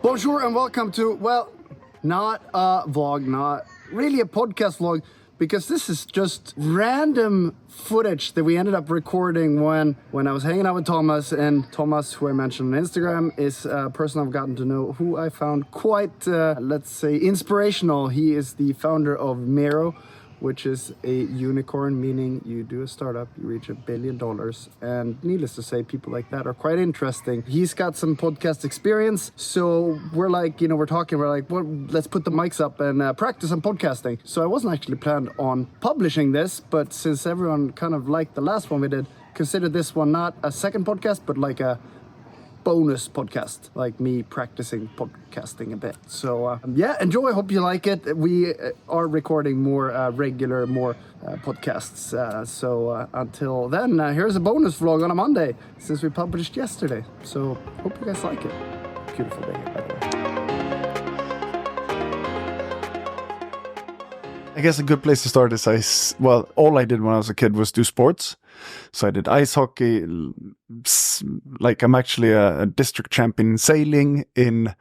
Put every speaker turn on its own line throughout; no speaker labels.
Bonjour and welcome to, well, not a vlog, not really a podcast vlog, because this is just random footage that we ended up recording when I was hanging out with Thomas. And Thomas, who I mentioned on Instagram, is a person I've gotten to know who I found quite, let's say, inspirational. He is the founder of Mero, which is a unicorn, meaning you do a startup, you reach $1 billion. And needless to say, people like that are quite interesting. He's got some podcast experience. So we're like, we're talking, we're like, well, let's put the mics up and practice on podcasting. So I wasn't actually planned on publishing this, but since everyone kind of liked the last one we did, consider this one not a second podcast, but like a bonus podcast, like me practicing podcasting a bit. So yeah, enjoy. I hope you like it. We are recording more regular, more podcasts. So until then, here's a bonus vlog on a Monday since we published yesterday. So hope you guys like it. Beautiful day, by the way.
I guess a good place to start is all I did when I was a kid was do sports. So I did ice hockey, like I'm actually a district champion in sailing, in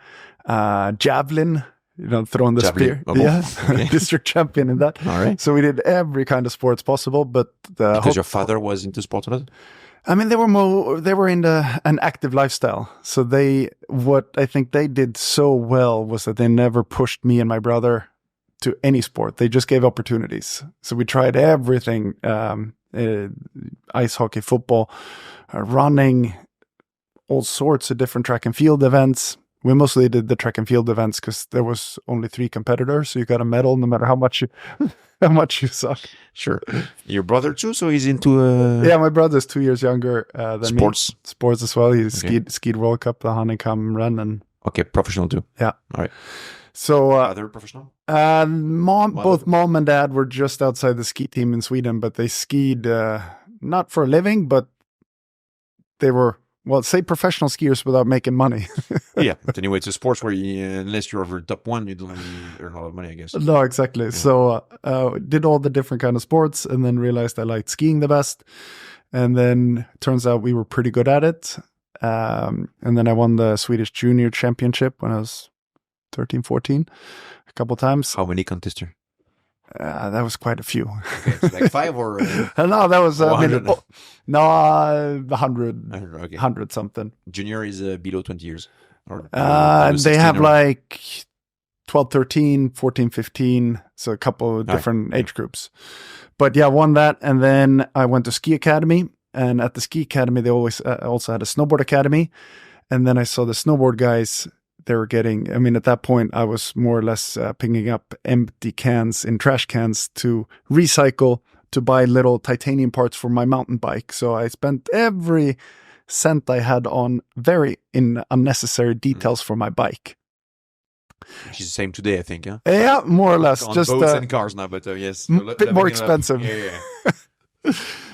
javelin, throwing the spear.
Okay.
Yeah, okay. District champion in that.
All right.
So we did every kind of sports possible, but
because your father was into sports a lot?
I mean, they were in an active lifestyle. So what I think they did so well was that they never pushed me and my brother to any sport. They just gave opportunities. So we tried everything. Ice hockey, football, running, all sorts of different track and field events. We mostly did the track and field events because there was only 3 competitors, so you got a medal no matter how much you suck.
Sure. Your brother too, so he's into
yeah, my brother's 2 years younger than
sports.
Me. Sports as well. He skied World Cup, the honeycomb run, and
okay, professional too.
Yeah.
All right.
So
other professional?
Both mom and dad were just outside the ski team in Sweden, but they skied not for a living, but they were, say professional skiers without making money.
Yeah, but anyway, it's a sport where unless you're over top 1, you don't earn a lot of money, I guess.
No, exactly. Yeah. So did all the different kind of sports, and then realized I liked skiing the best. And then turns out we were pretty good at it. And then I won the Swedish Junior Championship when I was 13, 14, a couple times.
How many contestants?
That was quite a few.
Okay, like 5 or?
No, that was
100.
100. 100 something.
Junior is below 20 years. Or
they have like 12, 13, 14, 15. So a couple of different age groups. But yeah, won that. And then I went to ski academy. And at the ski academy, they always also had a snowboard academy. And then I saw the snowboard guys. They were getting, at that point, I was more or less picking up empty cans in trash cans to recycle, to buy little titanium parts for my mountain bike. So I spent every cent I had on very unnecessary details for my bike.
Which is the same today, I think, yeah?
Yeah, more or less.
On
just
boats and cars now, but yes.
A bit more expensive.
Yeah.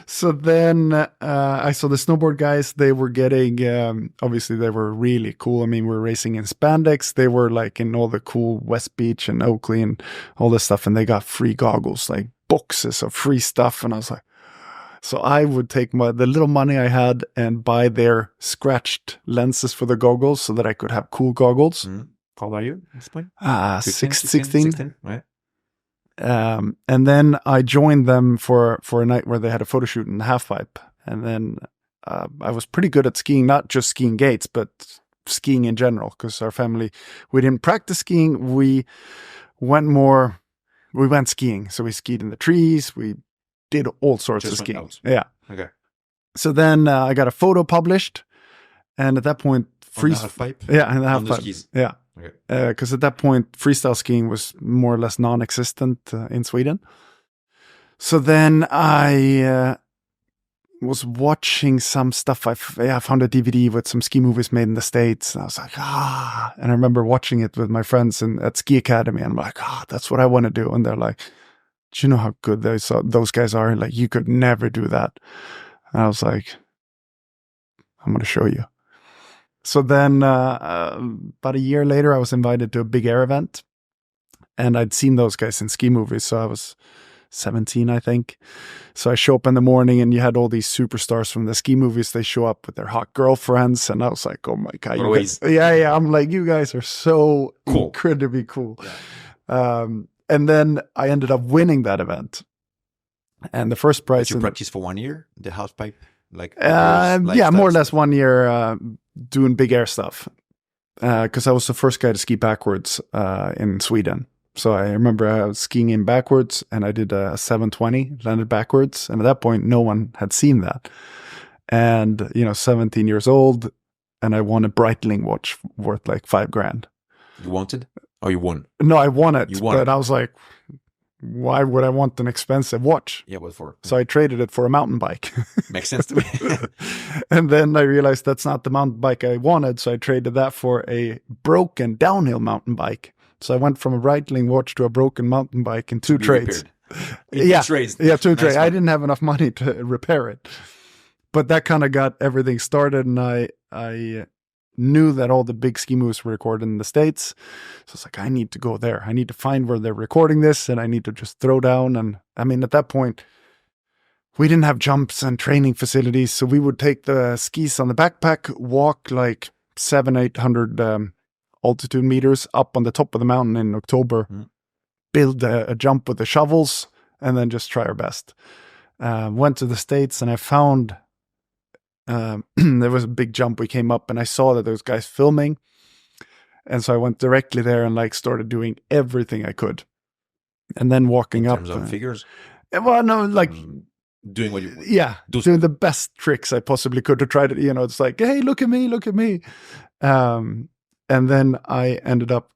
So then I saw the snowboard guys. They were getting, obviously they were really cool. We were racing in spandex. They were like in all the cool West Beach and Oakley and all this stuff. And they got free goggles, like boxes of free stuff. And I was like, so I would take the little money I had and buy their scratched lenses for the goggles so that I could have cool goggles.
Mm. How old are you at this point?
16.
Right.
And then I joined them for a night where they had a photo shoot in the half pipe. And then I was pretty good at skiing, not just skiing gates, but skiing in general, because our family, we didn't practice skiing. We went skiing. So we skied in the trees. We did all sorts of skiing. Yeah.
Okay.
So then I got a photo published. And at that point,
on the half pipe?
Yeah, in the half pipe.
Skis.
Yeah. Because at that point, freestyle skiing was more or less non-existent in Sweden. So then I was watching some stuff. I found a DVD with some ski movies made in the States. And I was like, And I remember watching it with my friends at Ski Academy. And I'm like, that's what I want to do. And they're like, do you know how good those guys are? Like, you could never do that. And I was like, I'm going to show you. So then about a year later, I was invited to a big air event, and I'd seen those guys in ski movies. So I was 17, I think. So I show up in the morning and you had all these superstars from the ski movies. They show up with their hot girlfriends. And I was like, oh my God.
Always.
Yeah. I'm like, you guys are so
Cool.
incredibly cool. Yeah. And then I ended up winning that event. And the first prize.
Did you practice for 1 year, the half pipe? Like,
yeah, more or less 1 year doing big air stuff. Because I was the first guy to ski backwards in Sweden. So I remember I was skiing in backwards and I did a 720, landed backwards. And at that point, no one had seen that. And, 17 years old, and I won a Breitling watch worth like $5,000.
You wanted? Or you won?
No, I won it.
You won
but
it.
I was like, why would I want an expensive watch?
Yeah, what for?
So I traded it for a mountain bike.
Makes sense to me.
And then I realized that's not the mountain bike I wanted. So I traded that for a broken downhill mountain bike. So I went from a Breitling watch to a broken mountain bike in two trades.
Two trades.
Yeah, two
Nice
trades. I
one.
didn't have enough money to repair it. But that kind of got everything started. And I knew that all the big ski movies were recorded in the States. So it's like, I need to go there. I need to find where they're recording this and I need to just throw down. And I mean, at that point, we didn't have jumps and training facilities. So we would take the skis on the backpack, walk like 700-800 altitude meters up on the top of the mountain in October, build a jump with the shovels, and then just try our best. Went to the States and I found there was a big jump. We came up and I saw that there was guys filming. And so I went directly there and like started doing everything I could. And then walking up.
In terms of figures?
Well, no, like
doing what you...
Yeah, doing the best tricks I possibly could to try to, it's like, hey, look at me. And then I ended up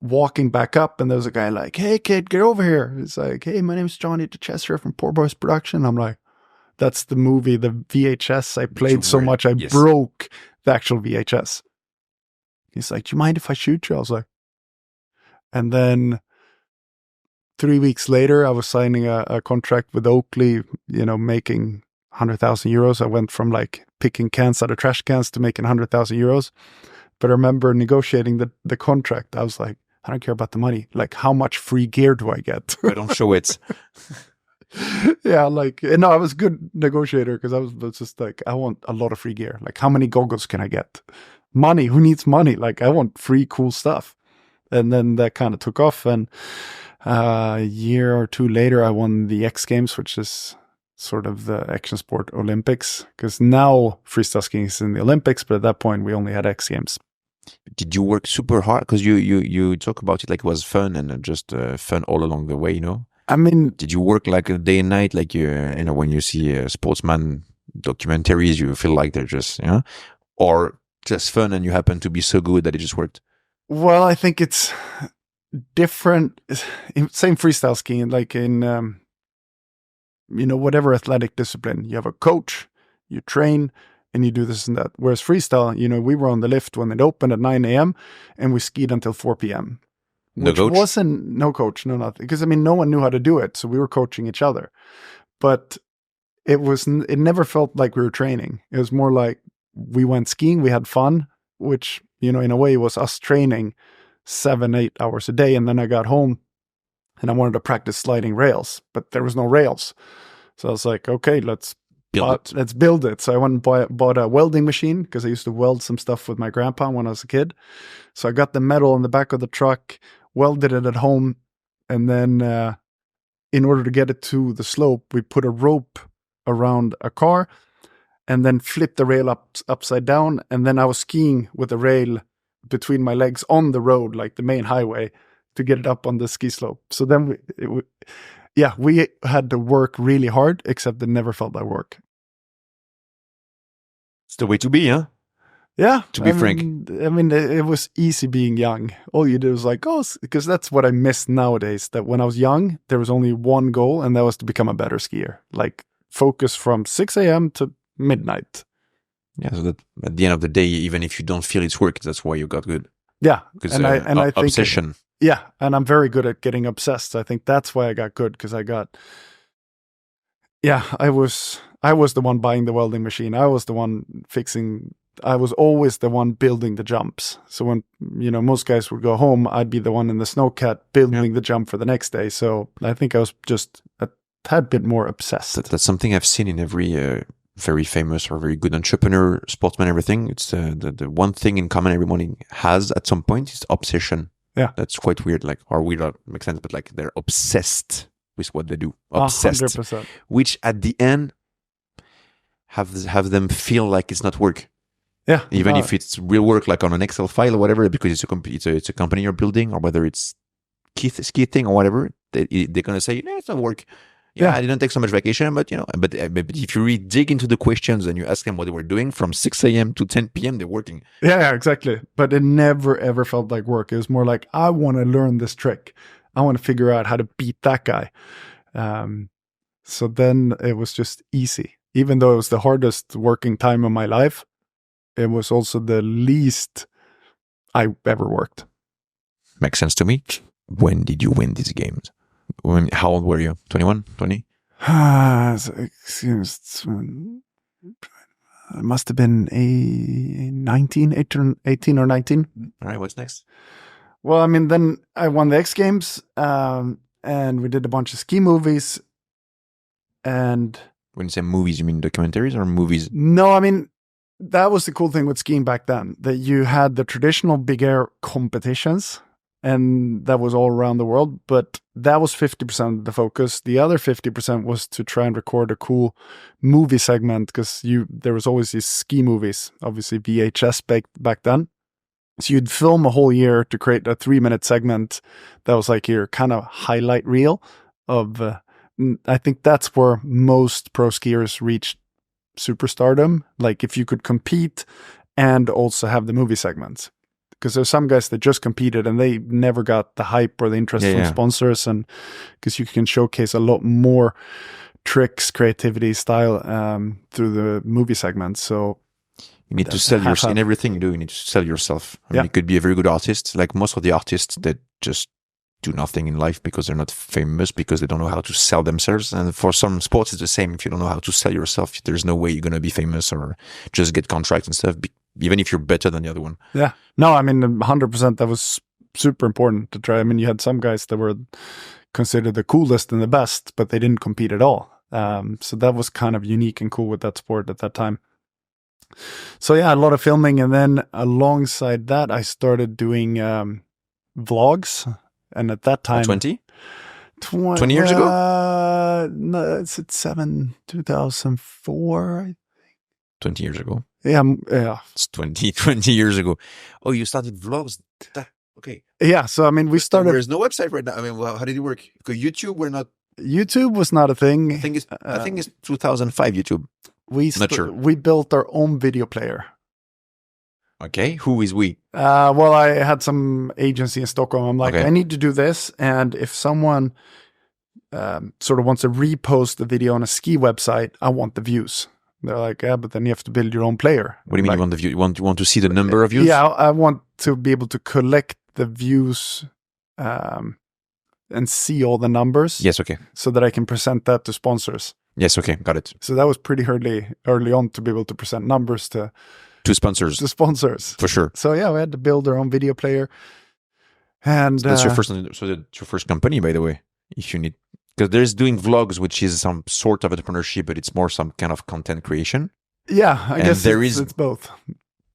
walking back up and there was a guy like, hey, kid, get over here. It's like, hey, my name's Johnny DeChester from Poor Boys Production. I'm like, that's the movie, the VHS I played so much I broke the actual VHS. He's like, do you mind if I shoot you? I was like, and then 3 weeks later, I was signing a contract with Oakley, making 100,000 euros. I went from like picking cans out of trash cans to making 100,000 euros. But I remember negotiating the contract. I was like, I don't care about the money. Like, how much free gear do I get?
I don't show it.
Yeah, no, I was a good negotiator because I was just like, I want a lot of free gear. Like, how many goggles can I get? Money. Who needs money? Like, I want free, cool stuff. And then that kind of took off. And a year or two later, I won the X Games, which is sort of the action sport Olympics. Because now freestyle skiing is in the Olympics, but at that point, we only had X Games.
Did you work super hard? Because you talk about it like it was fun and just fun all along the way,
I mean,
did you work like a day and night, like when you see sportsman documentaries, you feel like they're just or just fun and you happen to be so good that it just worked?
Well, I think it's different. Same freestyle skiing, like in whatever athletic discipline, you have a coach, you train, and you do this and that. Whereas freestyle, we were on the lift when it opened at 9 a.m. and we skied until 4 p.m. Which wasn't no coach, no nothing. Because no one knew how to do it, so we were coaching each other. But it never felt like we were training. It was more like we went skiing, we had fun, which in a way was us training 7-8 hours a day. And then I got home and I wanted to practice sliding rails, but there was no rails. So I was like, okay, let's build it. So I went and bought a welding machine because I used to weld some stuff with my grandpa when I was a kid. So I got the metal in the back of the truck, welded it at home, and then in order to get it to the slope, we put a rope around a car and then flipped the rail upside down. And then I was skiing with the rail between my legs on the road, like the main highway, to get it up on the ski slope. So then we had to work really hard, except it never felt like work.
It's the way to be, huh?
Yeah.
To be frank.
It was easy being young. All you did was like, because that's what I miss nowadays, that when I was young, there was only one goal, and that was to become a better skier. Like, focus from 6 a.m. to midnight.
Yeah, so that at the end of the day, even if you don't feel it's work, that's why you got good.
Yeah.
Because
I think
obsession.
Yeah, and I'm very good at getting obsessed. I think that's why I got good, because I was the one buying the welding machine. I was the one fixing I was always the one building the jumps. So when, most guys would go home, I'd be the one in the snowcat building the jump for the next day. So I think I was just a tad bit more obsessed.
That's something I've seen in every very famous or very good entrepreneur, sportsman, everything. It's the one thing in common everyone has at some point is obsession.
Yeah.
That's quite weird. Like, or weird, makes sense, but like they're obsessed with what they do. Obsessed.
100%.
Which at the end have them feel like it's not work.
Yeah.
Even if it's real work, like on an Excel file or whatever, because it's a company you're building, or whether it's ski thing or whatever, they're going to say, no, it's not work. Yeah, I didn't take so much vacation, but but if you really dig into the questions and you ask them what they were doing from 6 a.m. to 10 p.m., they're working.
Yeah, exactly. But it never, ever felt like work. It was more like, I want to learn this trick. I want to figure out how to beat that guy. So then it was just easy. Even though it was the hardest working time of my life, it was also the least I ever worked.
Makes sense to me. When did you win these games? How old were you? 21? 20?
It must have been 18 or 19.
All right, what's next?
Well, I mean, then I won the X Games, and we did a bunch of ski movies. And
when you say movies, you mean documentaries or movies?
No, I mean, that was the cool thing with skiing back then, that you had the traditional big air competitions, and that was all around the world, but that was 50% of the focus. The other 50% was to try and record a cool movie segment, because there was always these ski movies, obviously VHS back then. So you'd film a whole year to create a 3-minute segment that was like your kind of highlight reel of, I think that's where most pro skiers reached superstardom. Like if you could compete and also have the movie segments. Because there's some guys that just competed and they never got the hype or the interest from sponsors, and because you can showcase a lot more tricks, creativity, style through the movie segments. So
you need to sell yourself in everything you do. You need to sell yourself. I mean, you could be a very good artist, like most of the artists that just do nothing in life because they're not famous, because they don't know how to sell themselves. And for some sports, it's the same. If you don't know how to sell yourself, there's no way you're going to be famous or just get contracts and stuff, even if you're better than the other one.
Yeah. No, I mean, 100%, that was super important to try. I mean, you had some guys that were considered the coolest and the best, but they didn't compete at all. So that was kind of unique and cool with that sport at that time. So yeah, a lot of filming. And then alongside that, I started doing vlogs. And at that time...
20 years ago?
No, it's at 2004.
20 years ago.
Yeah.
It's 20 years ago. Oh, you started vlogs? Okay.
Yeah, so I mean, we started...
There's no website right now. I mean, well, how did it work? Because YouTube
was not a thing.
I think it's 2005 YouTube. Not sure.
We built our own video player.
Okay, who is we?
Well, I had some agency in Stockholm. I'm like,
okay.
I need to do this. And if someone sort of wants to repost the video on a ski website, I want the views. They're like, yeah, but then you have to build your own player.
What do you mean you want the view? You want to see the number of views?
Yeah, I want to be able to collect the views and see all the numbers.
Yes, okay.
So that I can present that to sponsors.
Yes, okay, got it.
So that was pretty early on to be able to present numbers to
sponsors.
To sponsors.
For sure.
So yeah, we had to build our own video player. And
so that's your first company, by the way, if you need, because there's doing vlogs, which is some sort of entrepreneurship, but it's more some kind of content creation.
Yeah, I guess it's both.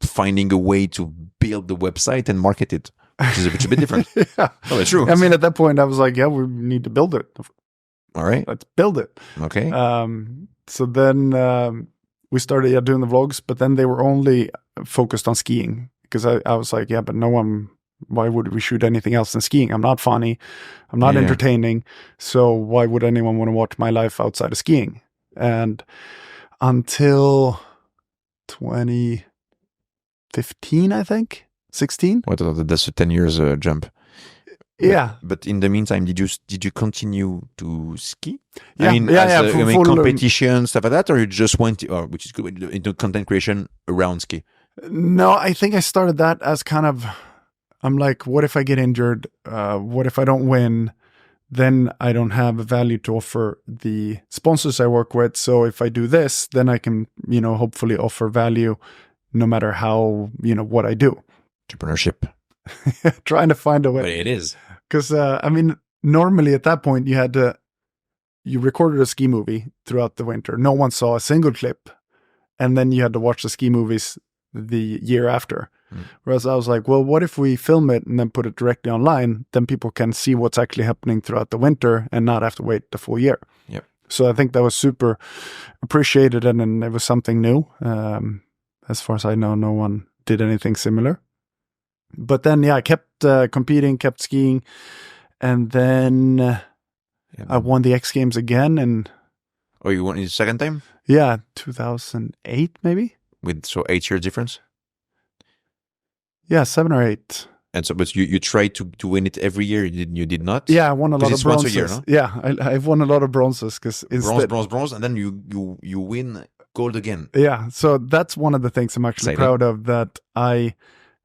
Finding a way to build the website and market it, which is a bit different.
Yeah.
Oh, that's true.
I mean, at that point, I was like, yeah, we need to build it.
All right.
Let's build it.
Okay.
So then we started doing the vlogs, but then they were only focused on skiing, because I was like, yeah, but why would we shoot anything else than skiing? I'm not funny. I'm not entertaining. So why would anyone want to watch my life outside of skiing? And until 2015, I think, 16.
That's a 10 years jump.
Yeah,
but in the meantime, did you continue to ski?
Yeah,
I mean, competition, stuff like that, or you just went, which is good, into content creation around ski?
No, I think I started that as kind of, I'm like, what if I get injured? What if I don't win? Then I don't have a value to offer the sponsors I work with. So if I do this, then I can, hopefully offer value no matter how, what I do.
Entrepreneurship.
Trying to find a way.
But it is.
Because, normally at that point you recorded a ski movie throughout the winter. No one saw a single clip. And then you had to watch the ski movies the year after. Whereas I was like, well, what if we film it and then put it directly online? Then people can see what's actually happening throughout the winter and not have to wait the full year.
Yep.
So I think that was super appreciated, and it was something new. As far as I know, no one did anything similar. But then, I kept competing, kept skiing. And then I won the X Games again. And
oh, you won it the second time?
Yeah, 2008 maybe.
With 8 years difference?
Yeah, 7 or 8.
And so, but you tried to win it every year. You did not.
Yeah, I won a lot of bronzes.
Once a year, no?
Yeah, I've won a lot of bronzes because
bronze, and then you win gold again.
Yeah, so that's one of the things I'm actually proud of, that I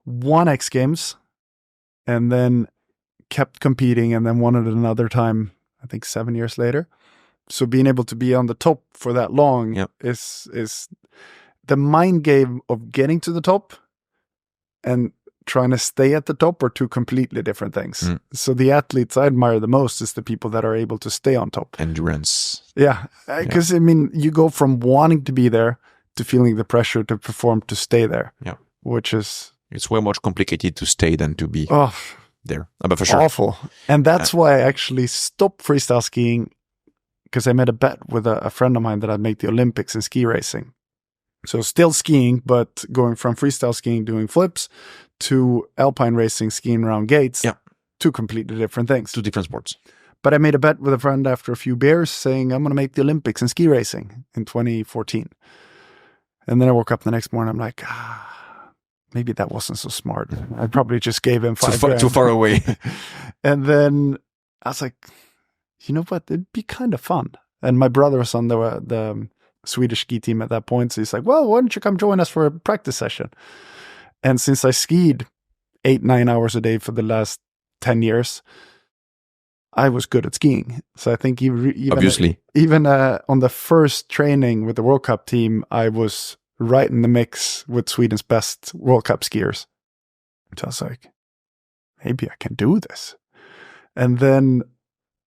won X Games, and then kept competing, and then won it another time. I think 7 years later. So being able to be on the top for that long is the mind game of getting to the top and trying to stay at the top are two completely different things. So the athletes I admire the most is the people that are able to stay on top.
Endurance.
Yeah, because you go from wanting to be there to feeling the pressure to perform to stay there.
Yeah,
which is
it's way more complicated to stay than to be there. But for sure,
awful. And that's why I actually stopped freestyle skiing, because I made a bet with a friend of mine that I'd make the Olympics in ski racing. So still skiing, but going from freestyle skiing, doing flips, to alpine racing, skiing around gates.
Yeah.
Two completely different things.
Two different sports.
But I made a bet with a friend after a few beers saying, I'm going to make the Olympics in ski racing in 2014. And then I woke up the next morning, I'm like, maybe that wasn't so smart. I probably just gave him
too far away.
And then I was like, you know what? It'd be kind of fun. And my brother was on the Swedish ski team at that point. So he's like, well, why don't you come join us for a practice session? And since I skied 8-9 hours a day for the last 10 years, I was good at skiing. So I think even on the first training with the World Cup team, I was right in the mix with Sweden's best World Cup skiers. So I was like, maybe I can do this. And then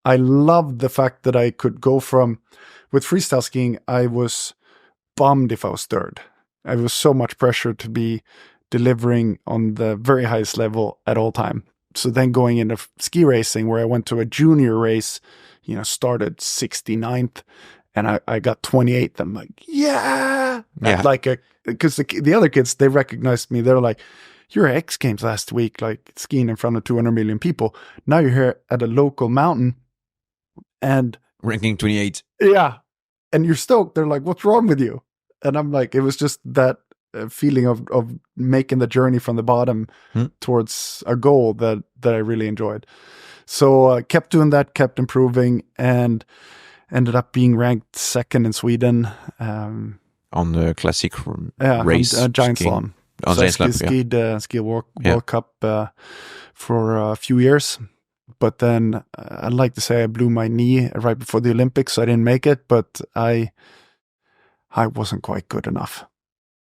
I loved the fact that I could go with freestyle skiing, I was bummed if I was third. I was so much pressure to be delivering on the very highest level at all time. So then going into ski racing, where I went to a junior race, started 69th, and I got 28th. I'm like, yeah. Because the other kids, they recognized me. They're like, you're at X Games last week, like skiing in front of 200 million people. Now you're here at a local mountain and
ranking 28.
Yeah. And you're stoked. They're like, what's wrong with you? And I'm like, it was just that feeling of making the journey from the bottom towards a goal that I really enjoyed. So kept doing that, kept improving, and ended up being ranked second in Sweden.
On the classic race.
Giant Slalom.
On
Giant Slalom, ski World Cup for a few years. But then I'd like to say I blew my knee right before the Olympics, so I didn't make it. But I wasn't quite good enough.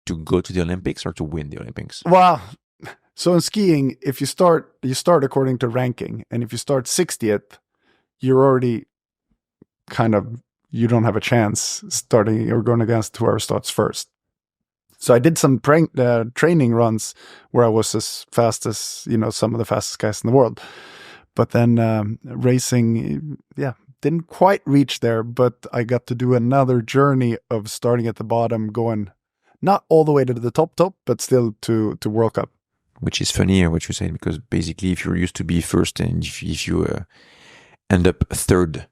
To go to the Olympics or to win the Olympics?
Well, so in skiing, if you start according to ranking. And if you start 60th, you're already you don't have a chance starting or going against whoever starts first. So I did some training runs where I was as fast as, some of the fastest guys in the world. But then racing, didn't quite reach there, but I got to do another journey of starting at the bottom, going not all the way to the top, but still to World Cup.
Which is funny what you said, because basically if you're used to be first and if you end up third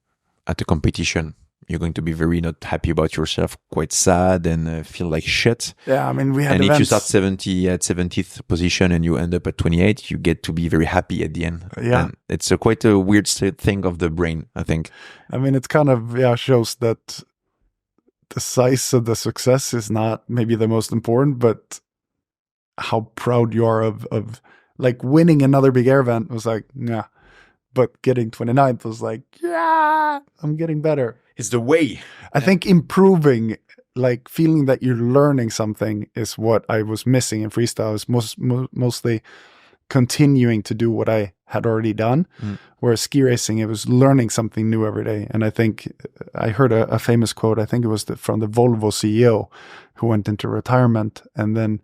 at a competition, you're going to be very not happy about yourself, quite sad, and feel like shit.
Yeah, I mean, we had
And
events.
if you start 70th position and you end up at 28, you get to be very happy at the end.
Yeah.
And it's quite a weird thing of the brain, I think.
I mean, it's kind of, shows that the size of the success is not maybe the most important, but how proud you are of like winning another big air event was like, yeah, but getting 29th was like, yeah, I'm getting better.
It's the way.
I think improving, like feeling that you're learning something, is what I was missing in freestyle. I was mostly continuing to do what I had already done. Whereas ski racing, it was learning something new every day. And I think I heard a famous quote, I think it was from the Volvo CEO who went into retirement, and then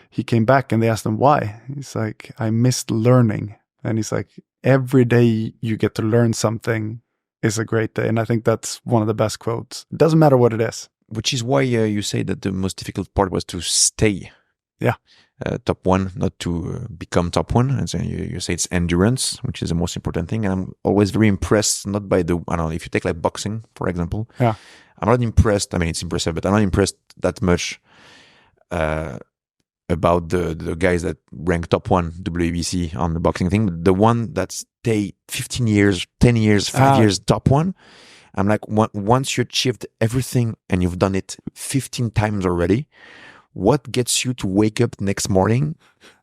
he came back and they asked him why. He's like, I missed learning. And he's like, every day you get to learn something is a great day. And I think that's one of the best quotes. It doesn't matter what it is.
Which is why you say that the most difficult part was to stay.
Yeah.
Top one, not to become top one. And so you say it's endurance, which is the most important thing. And I'm always very impressed, not by the, I don't know, if you take like boxing, for example.
Yeah.
I'm not impressed. I mean, it's impressive, but I'm not impressed that much about the guys that rank top one WBC on the boxing thing. But the one that stay 15 years, 10 years, 5 years top one, I'm like, once you achieved everything and you've done it 15 times already, what gets you to wake up next morning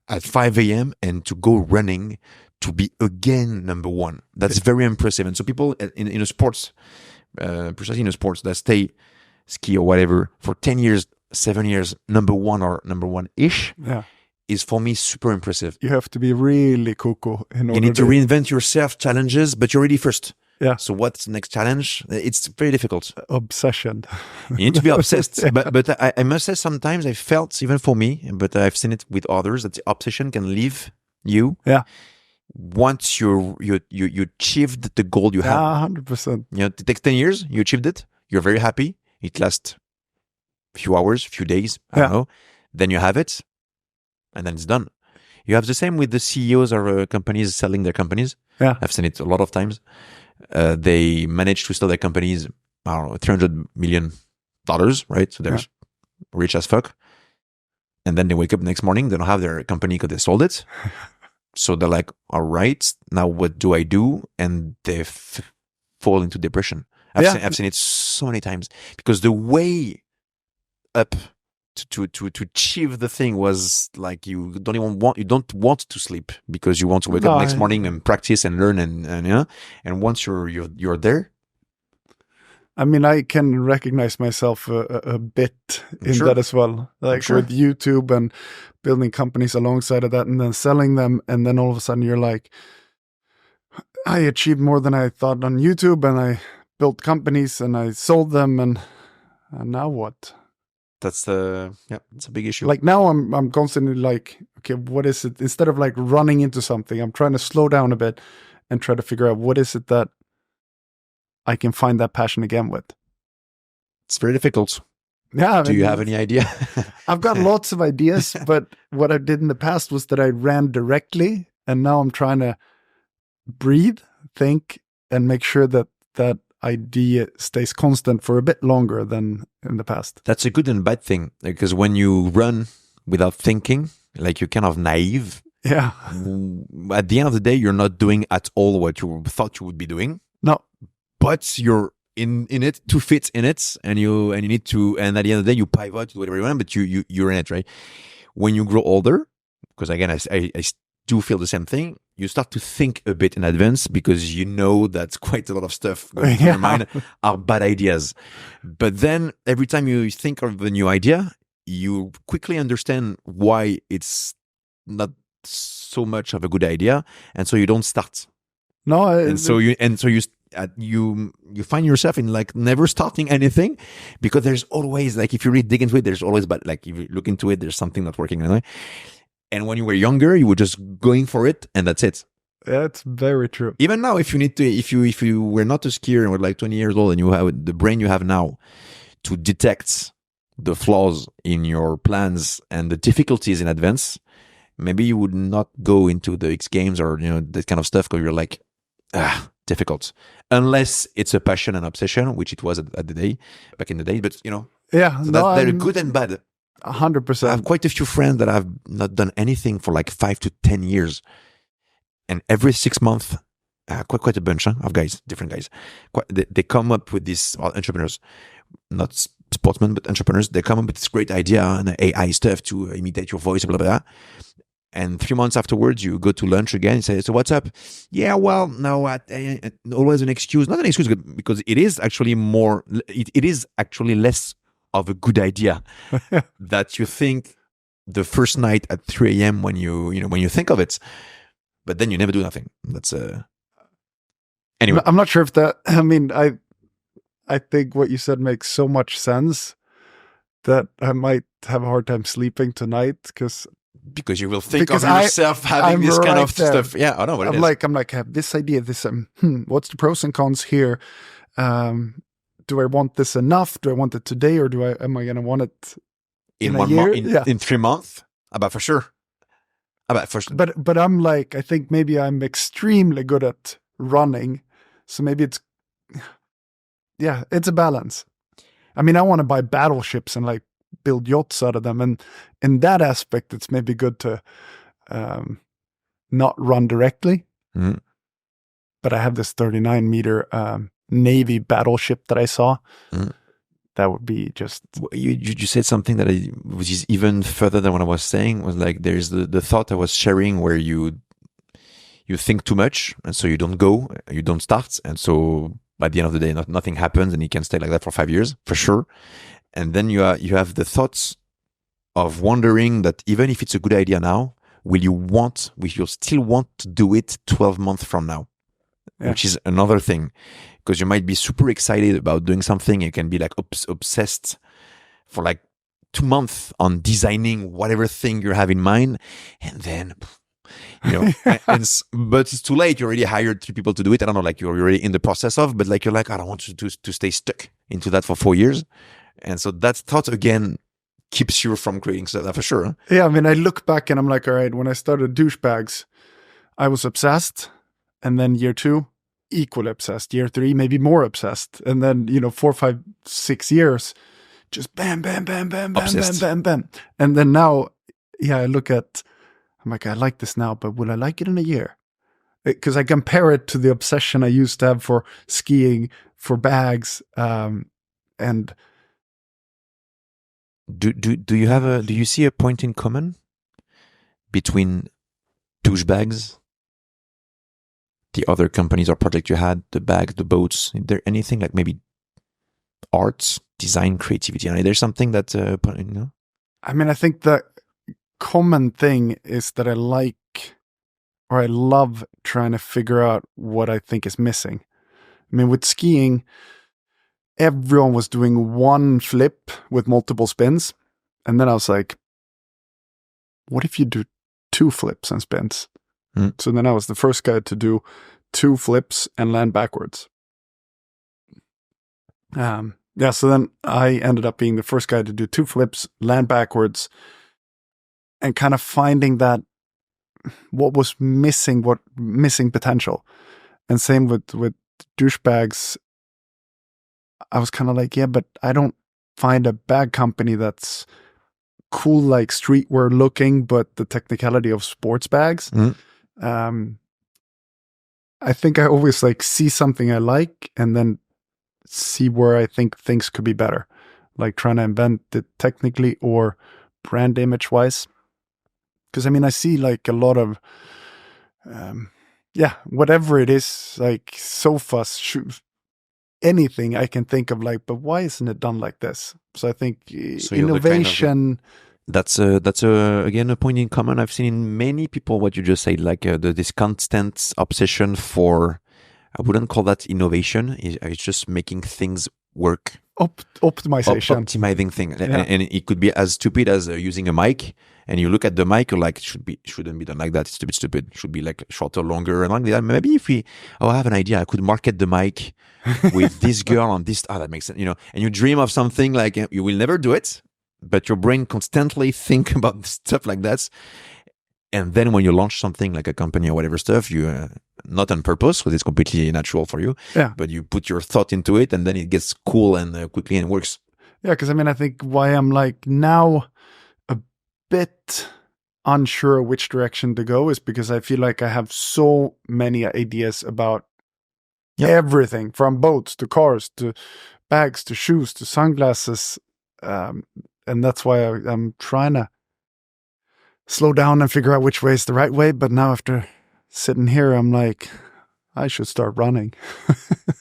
at 5 a.m. and to go running to be again number one? That's very impressive. And so people in a sports, precisely in a sports that stay ski or whatever for 10 years, 7 years, number one or number one-ish, is for me super impressive.
You have to be really cuckoo in order
you need to reinvent yourself, challenges, but you're already first.
Yeah.
So what's the next challenge? It's very difficult.
Obsession.
You need to be obsessed. But I must say sometimes I felt, even for me, but I've seen it with others, that the obsession can leave you.
Yeah.
Once you achieved the goal you have.
100%.
You know, it takes 10 years, you achieved it, you're very happy. It lasts a few hours, few days, I don't know. Then you have it, and then it's done. You have the same with the CEOs or companies selling their companies.
Yeah.
I've seen it a lot of times. They manage to sell their companies, I don't know, $300 million, right? So they're rich as fuck. And then they wake up next morning, they don't have their company because they sold it. So they're like, all right, now what do I do? And they fall into depression. I've seen it so many times because the way up to achieve the thing was like you don't want to sleep because you want to wake up next morning and practice and learn and once you're there.
I mean, I can recognize myself a bit in that as well, like with YouTube and building companies alongside of that and then selling them, and then all of a sudden you're like, I achieved more than I thought on YouTube, and I built companies and I sold them, and now what?
That's it's a big issue.
Like now I'm constantly like, okay, what is it? Instead of like running into something, I'm trying to slow down a bit and try to figure out what is it that I can find that passion again with.
It's very difficult.
Yeah.
Do you have any idea?
I've got lots of ideas, but what I did in the past was that I ran directly, and now I'm trying to breathe, think, and make sure that that idea stays constant for a bit longer than in the past.
That's a good and bad thing, because when you run without thinking, like you're kind of naive.
Yeah.
At the end of the day, you're not doing at all what you thought you would be doing.
No.
But you're in it to fit in it, and you need to, and at the end of the day, you pivot to whatever you want, but you're in it, right? When you grow older, because again, I do feel the same thing, you start to think a bit in advance because you know that quite a lot of stuff going through your mind are bad ideas. But then every time you think of a new idea, you quickly understand why it's not so much of a good idea, and so you don't start.
No,
so you find yourself in like never starting anything, because there's always, like, if you really dig into it, there's always, but like if you look into it, there's something not working anyway. And when you were younger, you were just going for it, and that's it.
That's very true.
Even now, if you need to, if you were not a skier and were like 20 years old, and you have the brain you have now to detect the flaws in your plans and the difficulties in advance, maybe you would not go into the X Games or that kind of stuff, because you're like, difficult, unless it's a passion and obsession, which it was back in the day. But so they're good and bad.
100%.
I have quite a few friends that have not done anything for like 5 to 10 years, and every 6 months, quite a bunch of guys, different guys, they come up with these entrepreneurs, not sportsmen but entrepreneurs. They come up with this great idea and AI stuff to imitate your voice, blah blah blah. And 3 months afterwards, you go to lunch again and say, so what's up? Yeah, well, no, always an excuse. Not an excuse, because it is actually it is actually less of a good idea that you think the first night at 3 a.m. when you think of it, but then you never do nothing. That's anyway.
I'm not sure if that, I think what you said makes so much sense that I might have a hard time sleeping tonight because
you will think of yourself having this kind of stuff. Yeah, I know what it is.
I'm like, I have this idea, what's the pros and cons here? Do I want this enough? Do I want it today, or am I going to want it in 1 month,
in 3 months? About for sure.
But I'm like, I think maybe I'm extremely good at running, so maybe it's a balance. I mean, I want to buy battleships and like build yachts out of them, and in that aspect, it's maybe good to not run directly.
Mm.
But I have this 39-meter Navy battleship that I saw.
Mm.
That would be just...
You said something that which is even further than what I was saying, was like there's the thought I was sharing where you think too much, and so you don't go, you don't start, and so by the end of the day, nothing happens, and you can stay like that for 5 years, for sure. And then you have the thoughts of wondering that even if it's a good idea now, will you still want to do it 12 months from now? Yeah. Which is another thing, because you might be super excited about doing something. You can be like obsessed for like 2 months on designing whatever thing you have in mind, and then but it's too late. You already hired 3 people to do it. I don't know, like you're already in the process of, but like you're like, I don't want to stay stuck into that for 4 years, and so that thought again keeps you from creating stuff for sure. Huh?
Yeah, I mean, I look back and I'm like, all right, when I started Douchebags, I was obsessed. And then year 2, equally obsessed. Year 3, maybe more obsessed. And then, 4, 5, 6 years, just bam, bam, bam, bam, bam,
obsessed.
Bam, bam, bam. And then now, I look at, I'm like, I like this now, but will I like it in a year? Because I compare it to the obsession I used to have for skiing, for bags, and...
Do you see a point in common between Douchebags, the other companies or project you had, the bags, the boats? Is there anything like maybe arts, design, creativity? And there's something that
I mean, I think the common thing is that I love trying to figure out what I think is missing. I mean, with skiing, everyone was doing one flip with multiple spins, and then I was like, what if you do 2 flips and spins? So then I was the first guy to do 2 flips and land backwards. So then I ended up being the first guy to do 2 flips, land backwards, and kind of finding that what was missing potential. And same with Douchebags. I was kind of like, but I don't find a bag company that's cool, like streetwear looking, but the technicality of sports bags. I think I always like see something I like and then see where I think things could be better, like trying to invent it technically or brand image wise. Because I mean, I see like a lot of, whatever it is, like sofas, shoes, anything I can think of, like, but why isn't it done like this? So I think innovation.
That's again a point in common I've seen in many people. What you just said, like this constant obsession for, I wouldn't call that innovation. It's just making things work.
Optimization.
Optimizing things, and it could be as stupid as using a mic. And you look at the mic, you're like, shouldn't be done like that. It's a bit stupid. It should be like shorter, longer, and like that. Maybe if I have an idea, I could market the mic with this girl on this. That makes sense, And you dream of something like you will never do it, but your brain constantly think about stuff like that. And then when you launch something like a company or whatever stuff, you not on purpose, because it's completely natural for you.
Yeah.
But you put your thought into it, and then it gets cool and quickly and it works.
Yeah, because I mean, I think why I'm like now a bit unsure which direction to go is because I feel like I have so many ideas about everything, from boats to cars to bags to shoes to sunglasses, and that's why I'm trying to slow down and figure out which way is the right way. But now after sitting here, I'm like, I should start running.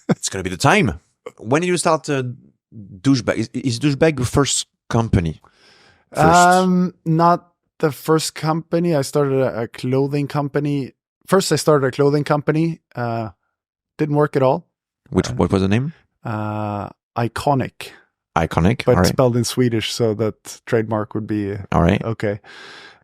It's going to be the time. When did you start Douchebag? Is Douchebag your first company?
Not the first company. I started a clothing company. First, I started a clothing company. Didn't work at all.
What was the name?
Iconic.
Iconic.
But
all right.
spelled in Swedish, so that trademark would be
all right.
Okay.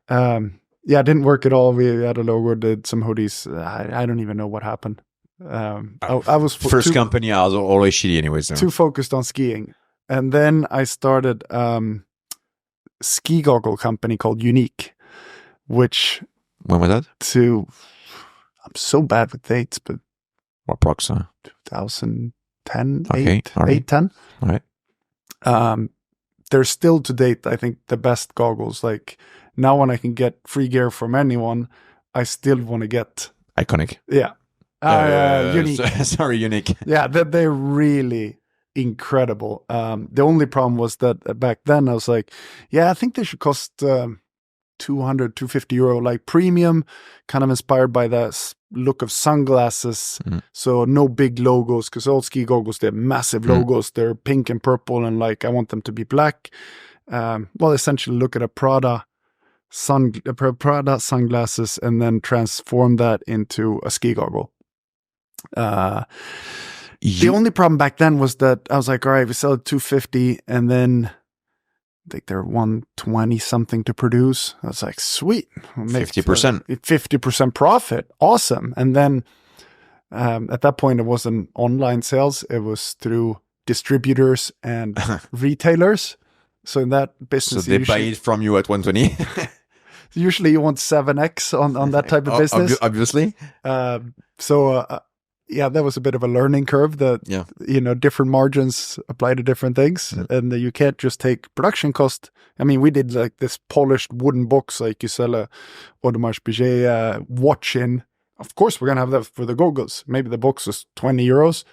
Yeah, it didn't work at all. We had a logo, did some hoodies. I don't even know what happened. I was
first company. I was always shitty anyways. So.
Too focused on skiing, and then I started ski goggle company called Unique, which
when was that?
I'm so bad with dates, but
what prox?
2010,
okay,
8, 10.
All right.
They're still to date, I think, the best goggles. Like now, when I can get free gear from anyone, I still want to get
Iconic.
Yeah. Unique.
Sorry, Unique.
Yeah, they're really incredible. The only problem was that back then I was like, yeah, I think they should cost 200, 250 euro, like premium, kind of inspired by the look of sunglasses. So no big logos, because all ski goggles, they're massive logos. They're pink and purple, and like I want them to be black. Well, essentially look at a Prada sunglasses and then transform that into a ski goggle. The only problem back then was that I was like, all right, we sell it 250, and then I think they're 120 something to produce. I was like, sweet,
50%,
50% profit, awesome. And then at that point, it wasn't online sales; it was through distributors and retailers. So in that business,
so they buy it from you at 120.
Usually, you want 7x on that type of business.
Obviously.
Yeah, that was a bit of a learning curve that, different margins apply to different things. And you can't just take production cost. I mean, we did like this polished wooden box, like you sell a Audemars Piguet watch in. Of course, we're going to have that for the goggles. Maybe the box was 20 euros.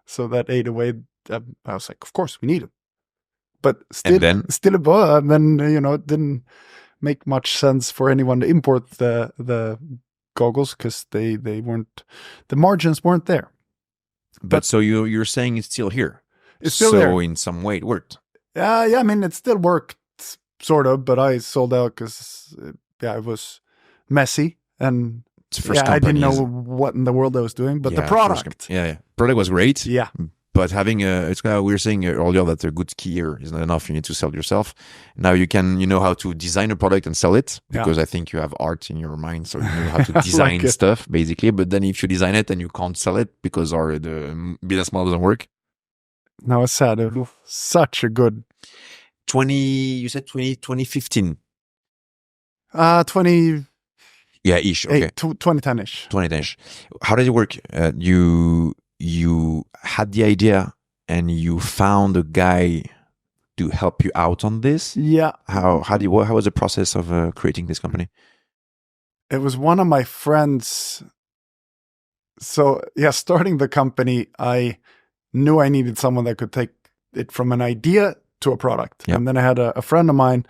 So that ate away. I was like, of course, we need it. But still above. And then, it didn't make much sense for anyone to import the goggles because they weren't, the margins weren't there.
But so you're saying it's still here.
It's still there.
So in some way it worked.
Yeah, I mean it still worked sort of, but I sold out because it was messy and I didn't know what in the world I was doing. But the product,
product was great.
Yeah.
But having it's we were saying earlier that a good skier is not enough. You need to sell yourself. Now you know how to design a product and sell it because I think you have art in your mind, so you know how to design stuff basically. But then if you design it and you can't sell it because the business model doesn't work.
No, it's sad. It was such a good
2015.
20.
Yeah, ish. Okay.
2010-ish.
2010-ish. How did it work? You had the idea and you found a guy to help you out on this.
Yeah.
How was the process of creating this company?
It was one of my friends. So starting the company, I knew I needed someone that could take it from an idea to a product.
Yep.
And then I had a friend of mine,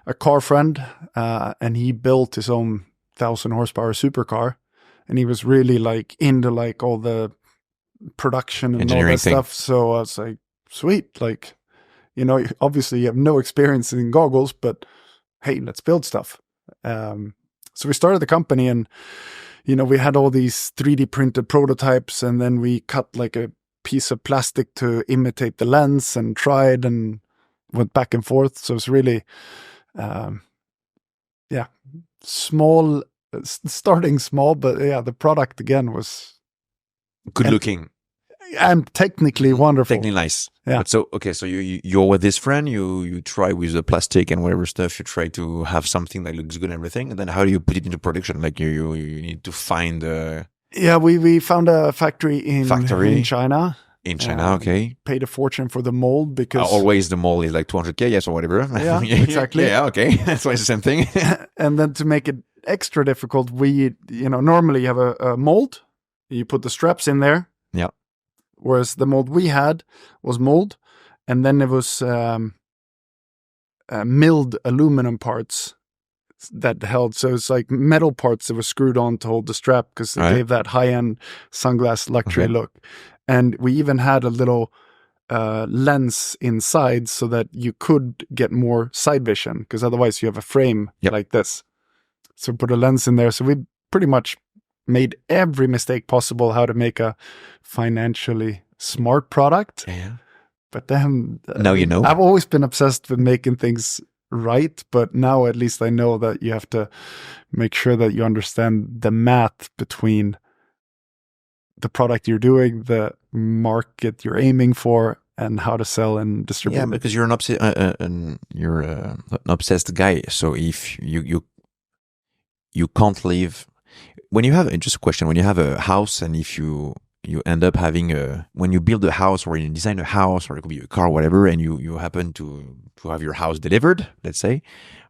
a car friend, and he built his own 1,000 horsepower supercar. And he was really like into like all the production and all that stuff. So I was like, sweet. Like, obviously you have no experience in goggles, but hey, let's build stuff. So we started the company and, we had all these 3D printed prototypes, and then we cut like a piece of plastic to imitate the lens and tried and went back and forth. So it's really, small, starting small, but the product again was
good looking
and technically wonderful,
technically nice.
Yeah.
But so you're with this friend, you try with the plastic and whatever stuff, you try to have something that looks good and everything, and then how do you put it into production? Like you need to find
we found a factory in China.
In China, okay.
Paid a fortune for the mold because
always the mold is like 200K, yes, or whatever.
Yeah, exactly.
Yeah, okay. That's why it's the same thing.
And then to make it extra difficult, we normally you have a mold, you put the straps in there.
Yeah.
Whereas the mold we had was mold, and then it was milled aluminum parts. that held. So it's like metal parts that were screwed on to hold the strap because it gave that high-end sunglass luxury look. And we even had a little lens inside so that you could get more side vision, because otherwise you have a frame like this. So put a lens in there. So we pretty much made every mistake possible how to make a financially smart product.
Yeah.
But then
now you know.
I've always been obsessed with making things right, but now at least I know that you have to make sure that you understand the math between the product you're doing, the market you're aiming for, and how to sell and distribute.
Yeah, because you're an obsessed guy. So if you can't live when you have, just a question, when you have a house, and if you end up having when you build a house or you design a house, or it could be a car, whatever, and you happen to have your house delivered, let's say,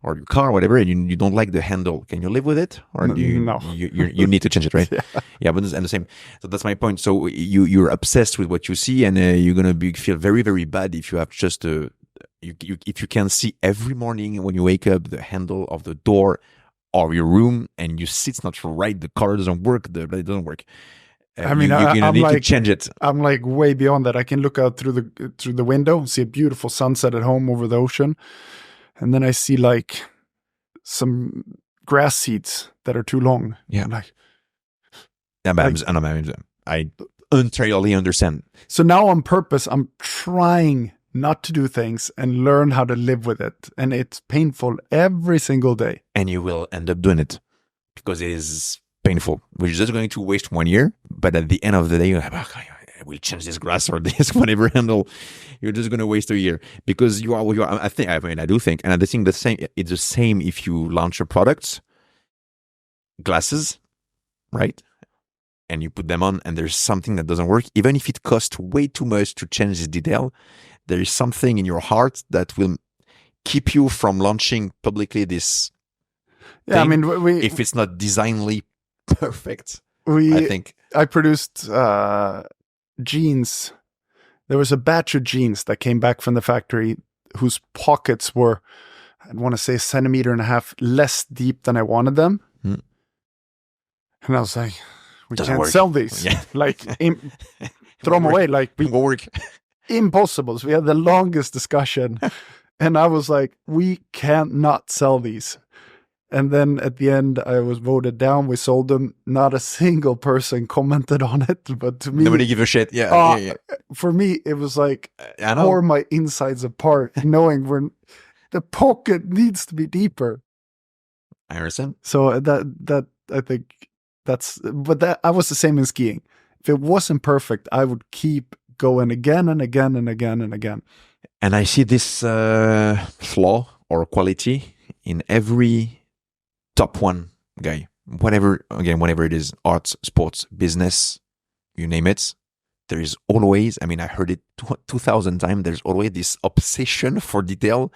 or your car, whatever, and you don't like the handle, can you live with it? Or do you,
no.
you need to change it, right? Yeah, but and the same. So that's my point. So you're obsessed with what you see, and you're gonna feel very, very bad if you have just if you can see every morning when you wake up the handle of the door of your room, and you see it's not right, the color doesn't work, it doesn't work.
I mean,
you need to change it.
I'm like way beyond that. I can look out through the window, see a beautiful sunset at home over the ocean, and then I see like some grass seeds that are too long.
Yeah,
I'm like,
I entirely understand.
So now on purpose, I'm trying not to do things and learn how to live with it, and it's painful every single day.
And you will end up doing it because it is painful, which is just going to waste 1 year. But at the end of the day, you're like, okay, I will change this grass or this whatever handle. You're just going to waste a year because you are. I do think, and I think the same. It's the same if you launch a product, glasses, right? And you put them on, and there's something that doesn't work. Even if it costs way too much to change this detail, there is something in your heart that will keep you from launching publicly this.
Yeah,
thing,
I mean,
if it's not designly perfect, I think.
I produced jeans. There was a batch of jeans that came back from the factory whose pockets were, I want to say, 1.5 centimeters less deep than I wanted them. And I was like, we
Doesn't
can't
work.
sell these.
Yeah.
Like, throw them away. Like,
It won't work.
impossible. So we had the longest discussion. And I was like, we can't not sell these. And then at the end, I was voted down. We sold them. Not a single person commented on it. But to me,
Nobody give a shit. Yeah.
For me, it was like,
I know.
tore my insides apart, knowing the pocket needs to be deeper.
I understand.
So that I think but I was the same in skiing. If it wasn't perfect, I would keep going again and again and again and again.
And I see this flaw or quality in every top one guy, whenever it is, arts, sports, business, you name it, there is always, I mean, I heard it 2,000 times, there's always this obsession for detail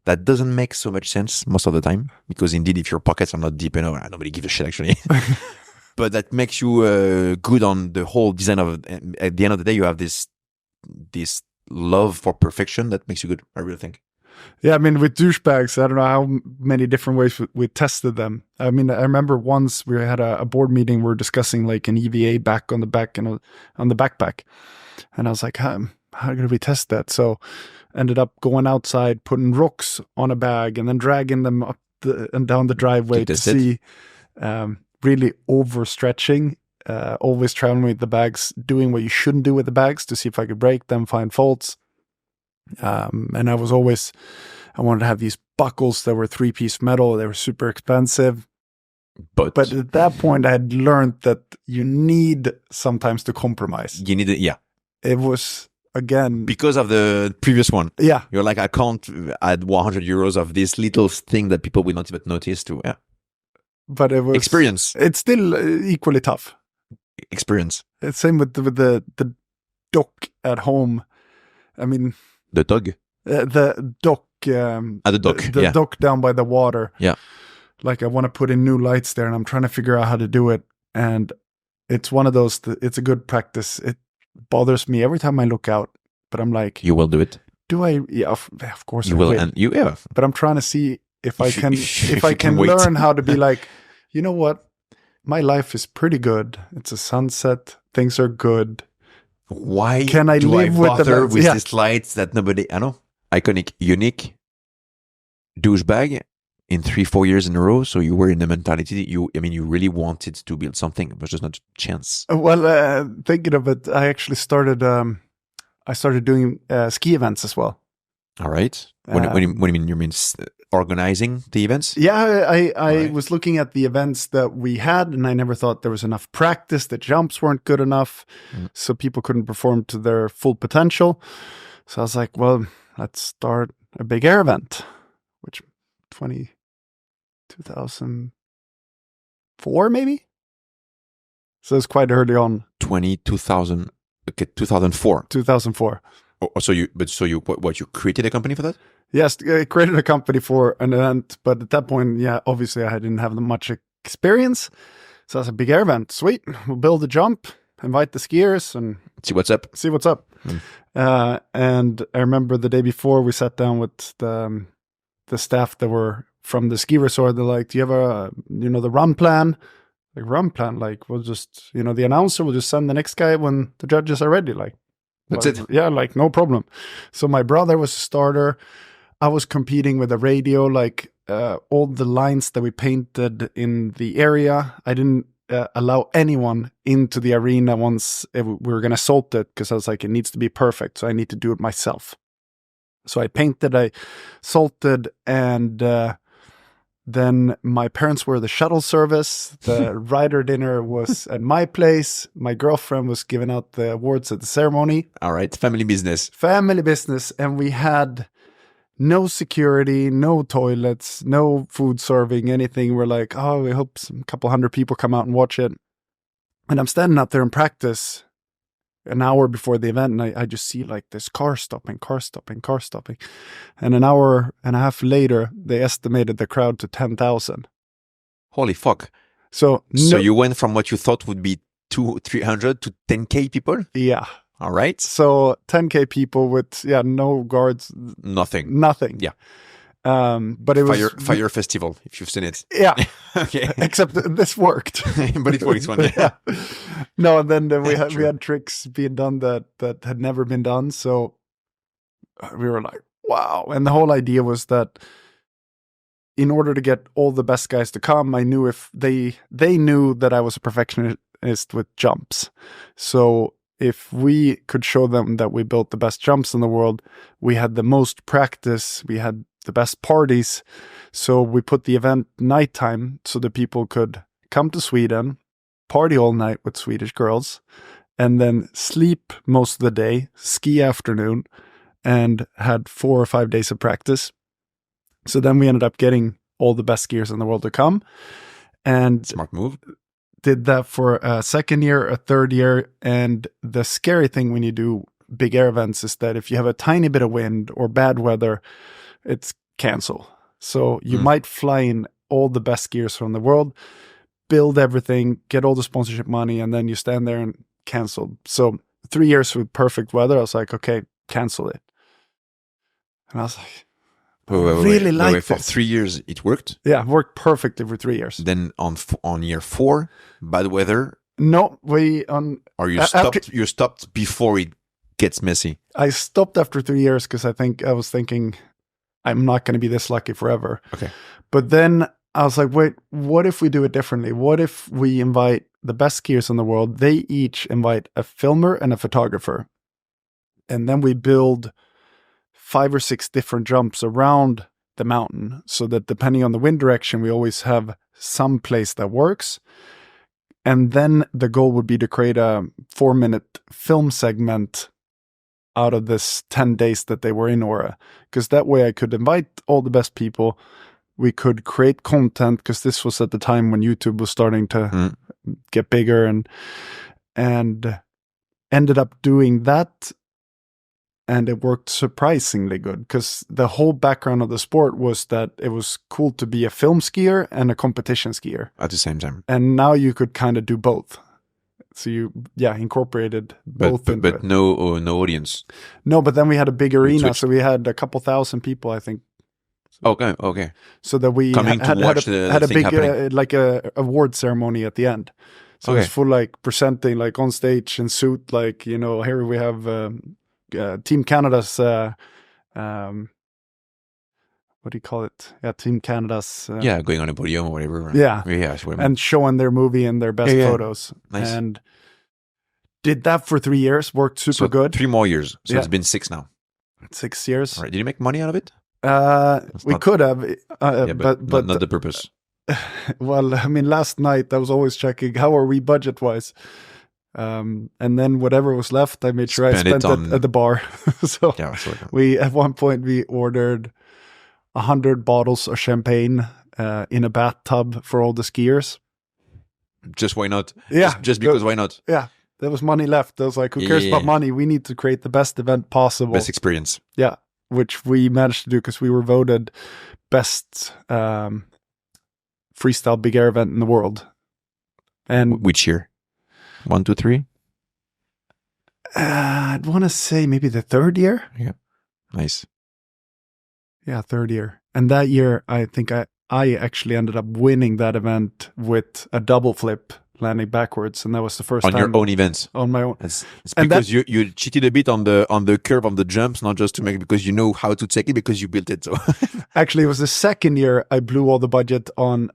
that doesn't make so much sense most of the time, because indeed, if your pockets are not deep enough, nobody gives a shit actually, but that makes you good on the whole design of, at the end of the day, you have this love for perfection that makes you good, I really think.
Yeah, I mean, with Douchebags, I don't know how many different ways we tested them. I mean, I remember once we had a board meeting, we were discussing like an EVA back on the back and on the backpack. And I was like, how do we test that? So ended up going outside, putting rocks on a bag and then dragging them up and down the driveway to see, really overstretching, always traveling with the bags, doing what you shouldn't do with the bags to see if I could break them, find faults. And I wanted to have these buckles that were 3-piece metal. They were super expensive. But at that point, I had learned that you need sometimes to compromise.
You need it, yeah.
It was, again...
because of the previous one.
Yeah.
You're like, I can't add 100 euros of this little thing that people will not even notice to, yeah.
But it was...
experience.
It's still equally tough.
Experience.
It's same with the dock at home. I mean...
The dog?
The dock.
The dock,
the dock down by the water.
Yeah.
Like, I want to put in new lights there, and I'm trying to figure out how to do it. And it's one of those, it's a good practice. It bothers me every time I look out, but I'm like...
You will do it.
Do I? Yeah, of course
you
I
will. And you, yeah.
But I'm trying to see if I can
if
I
you can
can
wait.
learn how to be like, you know what, my life is pretty good. It's a sunset. Things are good.
Why
Can I
do
live
I
with the
bother
lights?
with
Yeah.
these lights that nobody? I know. Iconic, unique, douchebag in 3-4 years in a row. So you were in the mentality. You really wanted to build something, but just not a chance.
Well, thinking of it, I actually started. I started doing ski events as well.
All right. What do you mean? You mean organizing the events?
Yeah, I
Right.
was looking at the events that we had, and I never thought there was enough practice. The jumps weren't good enough, so people couldn't perform to their full potential. So I was like, well, let's start a big air event, which 2004 maybe. So it's quite early on.
2000. Okay, 2004.
2004.
Oh, so you created a company for that?
Yes, I created a company for an event, but at that point, yeah, obviously I didn't have much experience. So it's a big air event. Sweet, we'll build a jump, invite the skiers, and
See what's up.
see what's up. And I remember the day before we sat down with the staff that were from the ski resort. They're like, "Do you have the run plan?" Like, run plan? Like, we'll just, the announcer will just send the next guy when the judges are ready. Like,
That's
well,
it.
Yeah, like no problem. So my brother was a starter. I was competing with the radio, like all the lines that we painted in the area. I didn't allow anyone into the arena once we were going to salt it, because I was like, it needs to be perfect. So I need to do it myself. So I painted, I salted, and then my parents were the shuttle service. The rider dinner was at my place. My girlfriend was giving out the awards at the ceremony.
All right. Family business.
Family business. And we had no security, no toilets, no food serving, anything. We're like, oh, we hope a couple hundred people come out and watch it. And I'm standing out there in practice an hour before the event, and I just see like this car stopping. And an hour and a half later, they estimated the crowd to 10,000.
Holy fuck.
So
you went from what you thought would be 200-300 to 10K people?
Yeah.
All right.
So 10K people with, no guards.
Nothing.
Yeah. But it was
Fire festival, if you've seen it.
Yeah.
Okay.
Except this worked.
But it works one.
Yeah. No, and then we had tricks being done that had never been done. So we were like, wow. And the whole idea was that in order to get all the best guys to come, I knew if they knew that I was a perfectionist with jumps. So if we could show them that we built the best jumps in the world, we had the most practice, we had the best parties. So we put the event nighttime so that people could come to Sweden, party all night with Swedish girls, and then sleep most of the day, ski afternoon, and had 4 or 5 days of practice. So then we ended up getting all the best skiers in the world to come. And
Smart move.
did that for a second year, a third year. And the scary thing when you do big air events is that if you have a tiny bit of wind or bad weather, it's cancel. So you might fly in all the best skiers from the world, build everything, get all the sponsorship money, and then you stand there and cancel. So 3 years with perfect weather, I was like, okay, cancel it. And I was like,
Wait, for 3 years it worked.
Yeah, it worked perfectly for 3 years.
Then on year 4, bad weather.
No,
Or you stopped. You stopped before it gets messy.
I stopped after 3 years because I was thinking I'm not going to be this lucky forever.
Okay.
But then I was like, wait, what if we do it differently? What if we invite the best skiers in the world? They each invite a filmer and a photographer. And then we build 5 or 6 different jumps around the mountain so that depending on the wind direction, we always have some place that works. And then the goal would be to create a 4-minute film segment out of this 10 days that they were in Aura. Because that way I could invite all the best people. We could create content, because this was at the time when YouTube was starting to get bigger, and ended up doing that. And it worked surprisingly good, because the whole background of the sport was that it was cool to be a film skier and a competition skier
At the same time.
And now you could kind of do both. So you, incorporated both.
But no audience.
No, but then we had a big arena, so we had a couple thousand people, I think
Okay.
So that we
Coming to watch the
had a
thing
big
happening.
like a award ceremony at the end. So it was full like presenting like on stage in suit, like, you know, here we have Team Canada's what do you call it? Yeah, Team Canada's
Going on a podium or whatever.
Yeah.
And
showing their movie and their best photos.
Nice.
And did that for 3 years, worked super good.
3 more years. So it's been 6 now.
6 years.
All right. Did you make money out of it?
We could have,
but not the purpose.
Well, I mean, last night I was always checking how are we budget wise, and then whatever was left, I made sure I spent it at the bar. So we at one point we ordered 100 bottles of champagne in a bathtub for all the skiers.
Just why not?
Yeah,
just because why not?
Yeah, there was money left. I was like, who cares about money? We need to create the best event possible,
best experience.
Yeah, which we managed to do because we were voted best freestyle big air event in the world. And
which year? 1, 2, 3?
I'd want to say maybe the 3rd year.
Yeah, nice.
Yeah, 3rd year. And that year, I think I actually ended up winning that event with a double flip landing backwards, and that was the first time
on your own events.
On my own.
It's because you cheated a bit on the curve on the jumps, not just to make it because you know how to take it because you built it. So
actually, it was the 2nd year I blew all the budget on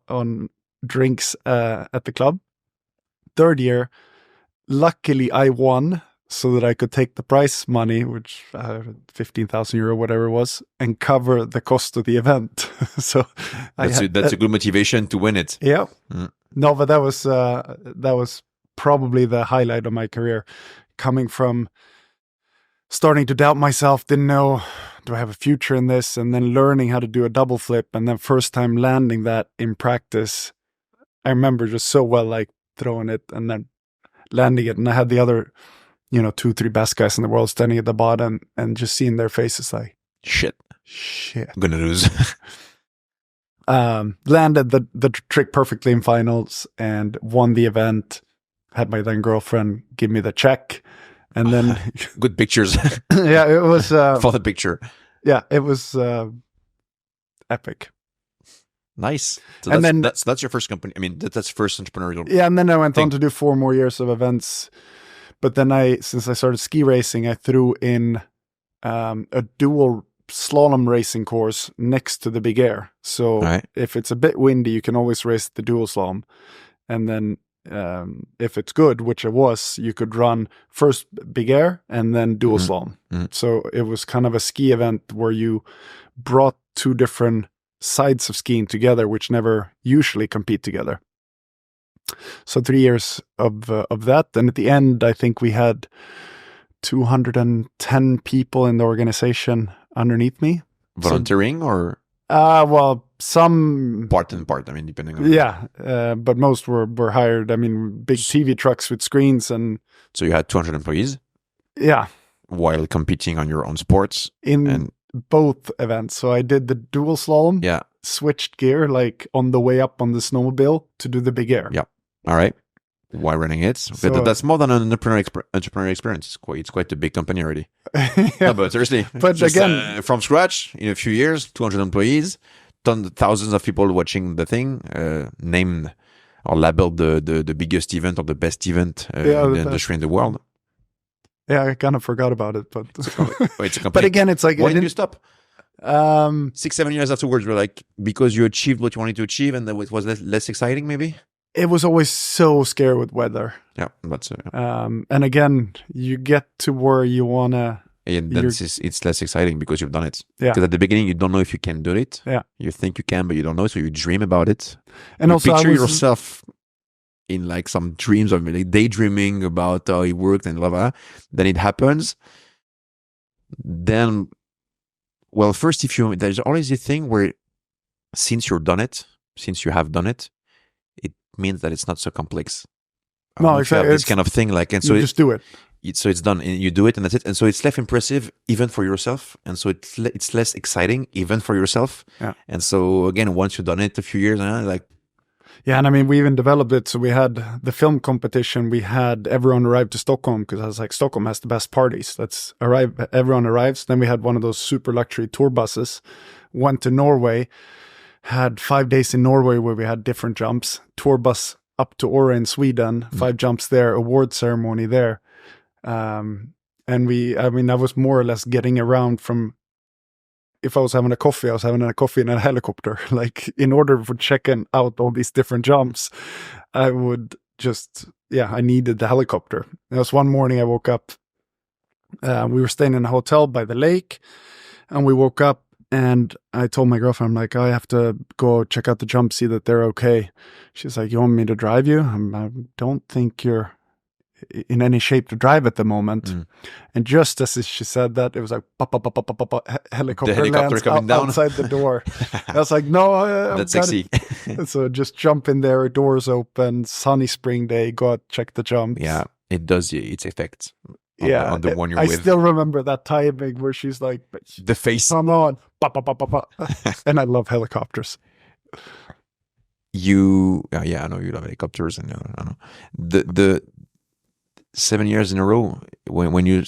on drinks at the club. 3rd year, luckily I won so that I could take the prize money, which 15,000 euro, whatever it was, and cover the cost of the event. So
that's a good motivation to win it.
Yeah. No, but that was probably the highlight of my career, coming from starting to doubt myself, didn't know, do I have a future in this? And then learning how to do a double flip, and then first time landing that in practice. I remember just so well, like throwing it and then landing it. And I had the other, 2-3 best guys in the world standing at the bottom and just seeing their faces like,
shit,
I'm
gonna lose.
Landed the trick perfectly in finals and won the event. Had my then girlfriend give me the check, and then
good pictures.
Yeah, it was
for the picture.
Yeah, it was epic.
Nice. So
and
that's your first company. I mean, that's first entrepreneurial.
Yeah, and then I went on to do 4 more years of events. But then since I started ski racing, I threw in a dual slalom racing course next to the big air. So if it's a bit windy, you can always race the dual slalom. And then if it's good, which it was, you could run first big air and then dual slalom. So it was kind of a ski event where you brought 2 different sides of skiing together, which never usually compete together. So 3 years of that. And at the end, I think we had 210 people in the organization underneath me.
Volunteering or?
Well, some
part and part. I mean, depending on.
Yeah, but most were hired. I mean, big TV trucks with screens and.
So you had 200 employees.
Yeah.
While competing on your own sports
in both events. So I did the dual slalom.
Yeah.
Switched gear like on the way up on the snowmobile to do the big air.
Yeah. All right. Why running it? So, that's more than an entrepreneurial experience. It's quite a big company already. Yeah. No, but seriously,
but
just,
again,
from scratch in a few years, 200 employees, thousands of people watching the thing, named or labeled the biggest event or the best event in the industry in the world.
Yeah, I kind of forgot about it, but
it's a company.
But again, it's like
why did you stop? 6-7 years afterwards, we're like, because you achieved what you wanted to achieve, and it was less exciting, maybe.
It was always so scary with weather.
Yeah, that's
and again, you get to where you wanna.
And then it's less exciting because you've done it.
Yeah.
Because at the beginning you don't know if you can do it.
Yeah.
You think you can, but you don't know, so you dream about it.
And
you
also,
picture yourself in like some dreams of like daydreaming about how it worked and blah blah. Then it happens. Then, well, first, there's always a thing where, since you have done it, it means that it's not so complex.
No, exactly.
This kind of thing, like, and so
you just do it.
So it's done, and you do it, and that's it. And so it's less impressive even for yourself, and so it's less exciting even for yourself.
Yeah.
And so again, once you've done it a few years, like.
Yeah, and I mean, we even developed it. So we had the film competition. We had everyone arrive to Stockholm because I was like, Stockholm has the best parties. Everyone arrives. Then we had one of those super luxury tour buses went to Norway, had 5 days in Norway where we had different jumps, tour bus up to Åre in Sweden, 5 jumps there, award ceremony there. And I was more or less getting around from, if I was having a coffee, I was having a coffee in a helicopter. Like, in order for checking out all these different jumps, I would just, I needed the helicopter. There was one morning I woke up, we were staying in a hotel by the lake, and we woke up, and I told my girlfriend, I'm like, I have to go check out the jump, see that they're okay. She's like, you want me to drive you? I don't think you're in any shape to drive at the moment. And just as she said that, it was like helicopter,
the helicopter
lands
coming down
outside the door. I was like, no,
that's sexy.
So just jump in there, doors open, sunny spring day, go out, check the jumps.
Yeah, it does its effect on the one you're
I
with.
still remember that timing where she's like,
the face.
Come on. And I love helicopters.
I know you love helicopters, and I know the 7 years in a row, when you,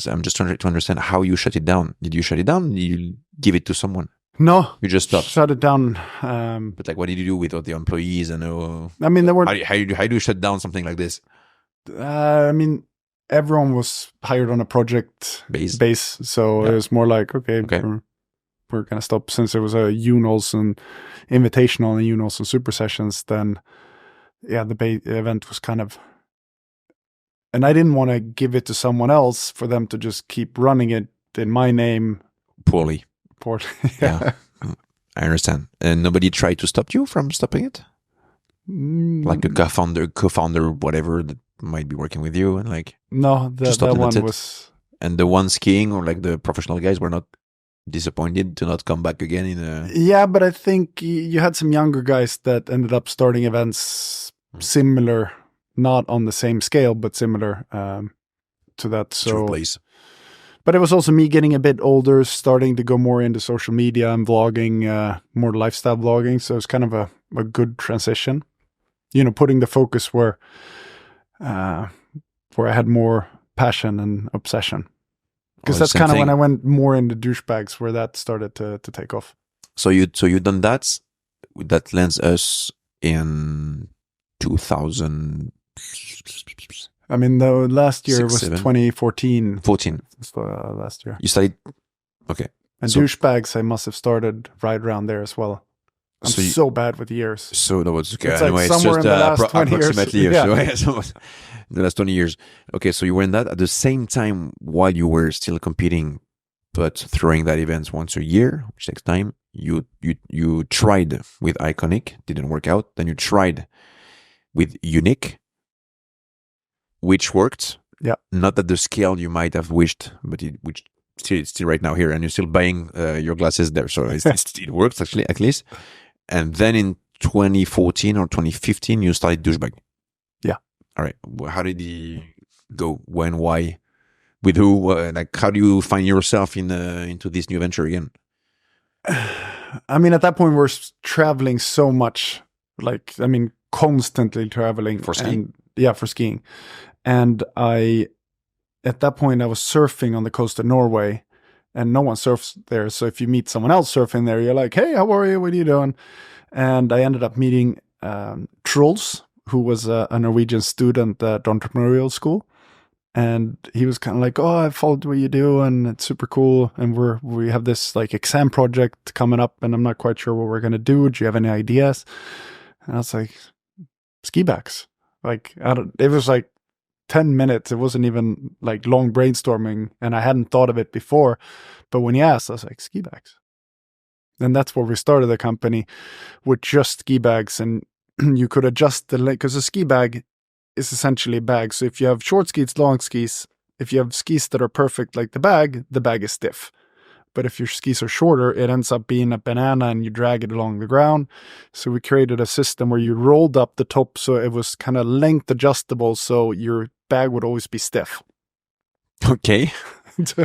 I'm just trying to understand how you shut it down. Did you shut it down? Did you give it to someone?
No.
You just stopped?
Shut it down.
But like, what did you do with all the employees? And
I mean, there were...
How do you shut down something like this?
I mean, everyone was hired on a project base. So it was more like, okay. We're going to stop. Since it was a Jon Olsson invitational and Jon Olsson super sessions, then the event was kind of... And I didn't want to give it to someone else for them to just keep running it in my name.
Poorly. Yeah. I understand. And nobody tried to stop you from stopping it? Like a co-founder, whatever, that might be working with you, and like...
No, that one was...
And the one skiing, or like the professional guys, were not disappointed to not come back again in a...
Yeah, but I think you had some younger guys that ended up starting events similar, not on the same scale, but similar to that. So, but it was also me getting a bit older, starting to go more into social media and vlogging, more lifestyle vlogging. So it's kind of a good transition, putting the focus where I had more passion and obsession. Because that's kind of when I went more into douchebags, where that started to take off.
So you done that. That lands us in 2000.
I mean, the last year was 2014.
14.
Last year.
You studied. Okay.
And douchebags, I must have started right around there as well. I'm so bad with years.
So that was okay.
It's
anyway,
like somewhere
it's just
in the last 20
approximately
years.
So the last 20 years. Okay, so you were in that at the same time while you were still competing, but throwing that events once a year, which takes time. You tried with Iconic, didn't work out. Then you tried with Unique, which worked.
Yeah.
Not at the scale you might have wished, but it's still right now here, and you're still buying your glasses there, so it works actually, at least. And then in 2014 or 2015, you started Douchebag.
Yeah.
All right. How did he go? When? Why? With who? Like, how do you find yourself into this new venture again?
I mean, at that point, we're traveling so much. Like, I mean, constantly traveling
for skiing.
For skiing. And at that point, I was surfing on the coast of Norway, and no one surfs there. So if you meet someone else surfing there, you're like, hey, how are you? What are you doing? And I ended up meeting Truls, who was a Norwegian student at entrepreneurial school. And he was kind of like, oh, I followed what you do, and it's super cool. And we have this like exam project coming up, and I'm not quite sure what we're going to do. Do you have any ideas? And I was like, ski bags. Like, it was like 10 minutes. It wasn't even like long brainstorming, and I hadn't thought of it before. But when he asked, I was like, ski bags. And that's where we started the company, with just ski bags. And you could adjust the length, because a ski bag is essentially a bag. So if you have short skis, long skis, if you have skis that are perfect like the bag is stiff. But if your skis are shorter, it ends up being a banana, and you drag it along the ground. So we created a system where you rolled up the top so it was kind of length adjustable, so your bag would always be stiff.
Okay.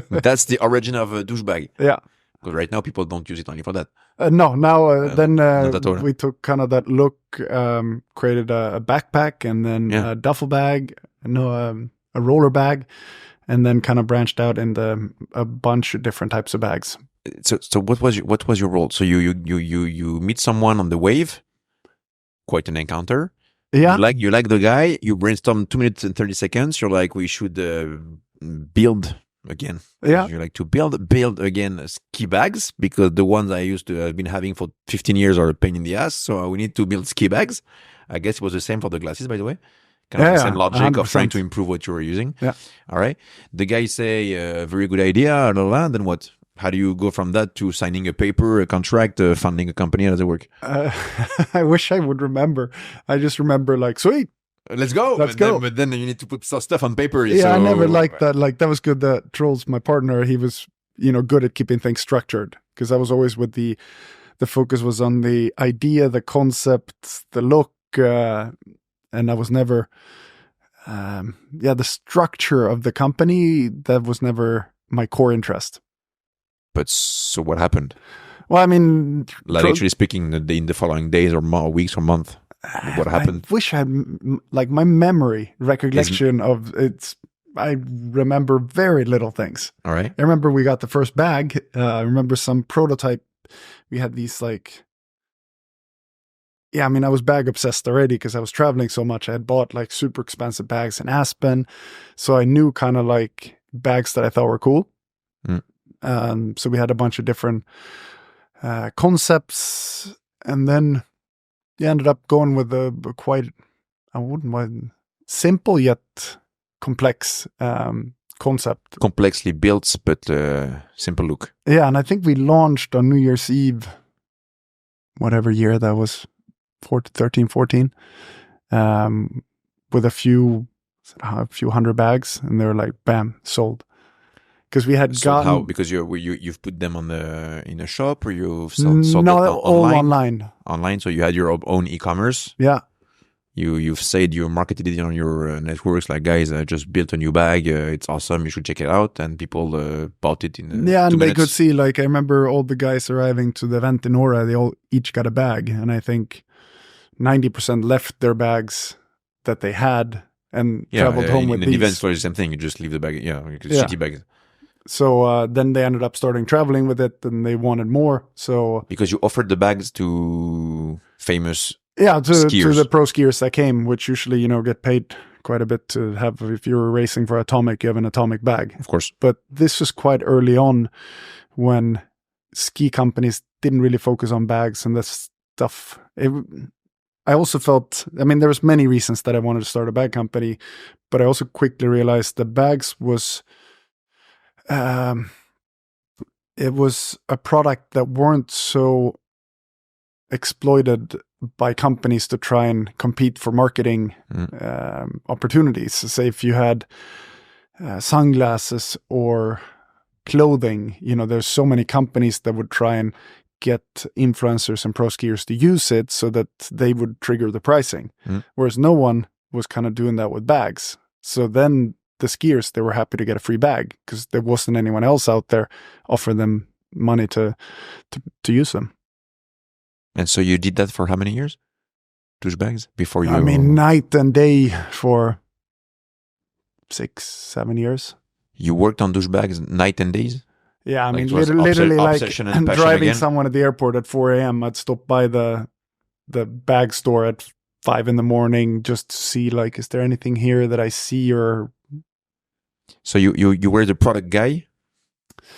That's the origin of a douchebag.
Yeah.
Because right now people don't use it only for that.
No, now then we took kind of that look, created a backpack, and then a duffel bag, a roller bag, and then kind of branched out into a bunch of different types of bags.
So what was your role? So you meet someone on the wave, quite an encounter.
Yeah.
You like the guy. You brainstorm 2 minutes and 30 seconds. You're like, we should build again.
Yeah.
You like to build again ski bags, because the ones I used to have been having for 15 years are a pain in the ass. So we need to build ski bags. I guess it was the same for the glasses, by the way. Kind of the same logic
100%.
of trying to improve what you were using.
Yeah.
All right. The guy say, very good idea, blah, blah, blah. Then what? How do you go from that to signing a paper, a contract, funding a company? How does it work?
I wish I would remember. I just remember like, sweet.
Let's go. But then you need to put stuff on paper.
Yeah,
so,
I never liked that. Like, that was good that Trolls, my partner, he was, good at keeping things structured. Because I was always with the focus was on the idea, the concept, the look. And I was never, the structure of the company, that was never my core interest.
But so what happened?
Well, I mean,
like actually speaking, in the following days or weeks or month, what happened?
I wish I had like my memory recollection of it's. I remember very little things.
All right.
I remember we got the first bag. I remember some prototype. We had these like. Yeah, I mean, I was bag obsessed already because I was traveling so much. I had bought like super expensive bags in Aspen, so I knew kind of like bags that I thought were cool. So we had a bunch of different concepts, and then you ended up going with a quite, I wouldn't mind, simple yet complex concept.
Complexly built, but simple look.
Yeah, and I think we launched on New Year's Eve, whatever year that was, 13, 14, with a few hundred bags, and they were like, bam, sold. Because we had gotten
how? Because you've put them in a shop, or you've sold them
all online.
Online, so you had your own e-commerce.
Yeah.
You've said you marketed it on your networks, like, guys, I just built a new bag. It's awesome. You should check it out. And people bought it in 2 minutes.
And they could see, like, I remember all the guys arriving to the event in Nora, they all each got a bag. And I think 90% left their bags that they had and traveled home with these.
In events, for the same thing. You just leave the bag. Shitty bags.
So then they ended up starting traveling with it, and they wanted more. So
because you offered the bags to famous
to
skiers.
the pro skiers that came, which usually get paid quite a bit to have. If you're racing for Atomic, you have an Atomic bag,
of course.
But this was quite early on when ski companies didn't really focus on bags and that stuff. I also felt, I mean, there was many reasons that I wanted to start a bag company, but I also quickly realized the bags was. It was a product that weren't so exploited by companies to try and compete for marketing opportunities. So say if you had sunglasses or clothing, there's so many companies that would try and get influencers and pro skiers to use it so that they would trigger the pricing. Whereas no one was kind of doing that with bags. So then the skiers, they were happy to get a free bag because there wasn't anyone else out there offering them money to use them.
And so you did that for how many years? Douchebags? Before you...
I mean, night and day for 6-7 years.
You worked on Douchebags night and days?
Yeah, I mean, literally like driving someone at the airport at 4 a.m. I'd stop by the bag store at 5 a.m. just to see, like, is there anything here that I see or...
So you were the product guy,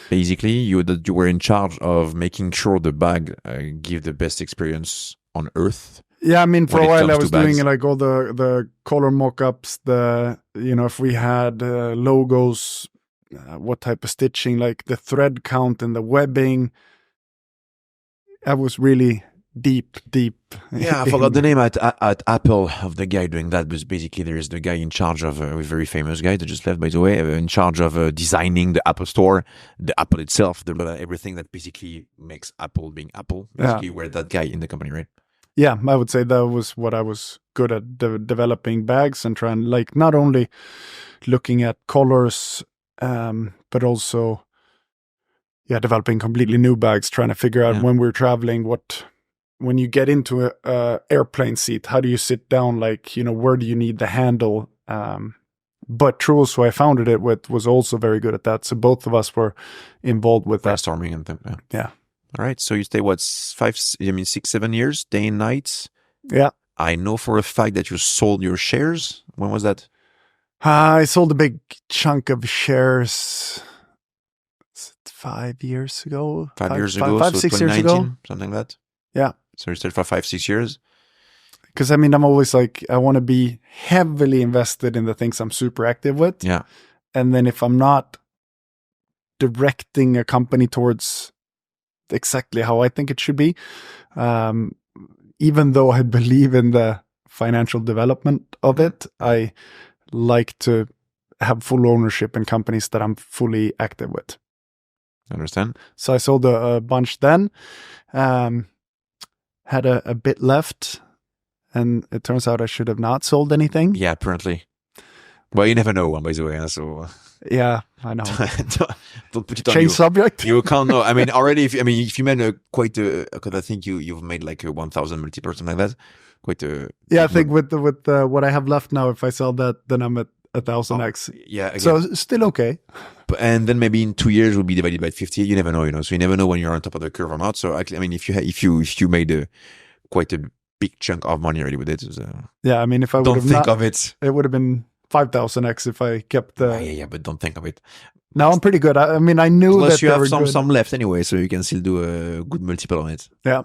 basically. You were in charge of making sure the bag give the best experience on Earth.
Yeah, I mean, for a while I was doing like all the color mock-ups. If we had logos, what type of stitching, like the thread count and the webbing. I was really deep.
Yeah, I forgot the name at Apple of the guy doing that, but basically there is the guy in charge of a very famous guy that just left, by the way, in charge of designing the Apple Store, the Apple itself, everything that basically makes Apple being Apple. Basically, you were that guy in the company, right?
Yeah, I would say that was what I was good at, developing bags and trying, like, not only looking at colors, but also, developing completely new bags, trying to figure out when we're traveling, when you get into a airplane seat, how do you sit down? Like, where do you need the handle? But Truls, who I founded it with, was also very good at that. So both of us were involved with that.
Brainstorming and things.
Yeah.
All right. So you stay, 6, 7 years, day and night?
Yeah.
I know for a fact that you sold your shares. When was that?
I sold a big chunk of shares 5 years ago.
5 years ago?
Five,
so
6 years ago.
Something like that?
Yeah.
So you stayed for 5, 6 years?
Because I mean, I'm always like, I want to be heavily invested in the things I'm super active with.
Yeah.
And then if I'm not directing a company towards exactly how I think it should be, even though I believe in the financial development of it, I like to have full ownership in companies that I'm fully active with.
Understand?
So I sold a bunch then, had a bit left, and it turns out I should have not sold anything.
Yeah, apparently. Well, you never know, by the way. So
yeah, I know.
don't put it on
Change
you.
subject.
You can't know. I mean, already. If you made because I think you've made like a 1,000 multiple or something like that. Quite a.
Yeah, I think with what I have left now, if I sell that, then I'm at 1,000x.
Yeah. Again.
So still okay.
And then maybe in 2 years will be divided by 50. You never know, So you never know when you're on top of the curve or not. So I mean, if you made quite a big chunk of money already with it.
Yeah, I mean, if I would
don't
have
think of it.
It would have been 5,000x if I kept the.
Yeah, but don't think of it.
Now I'm pretty good. I mean, I knew
Plus
that
you
they
have
were good.
some left anyway, so you can still do a good multiple on it.
Yeah.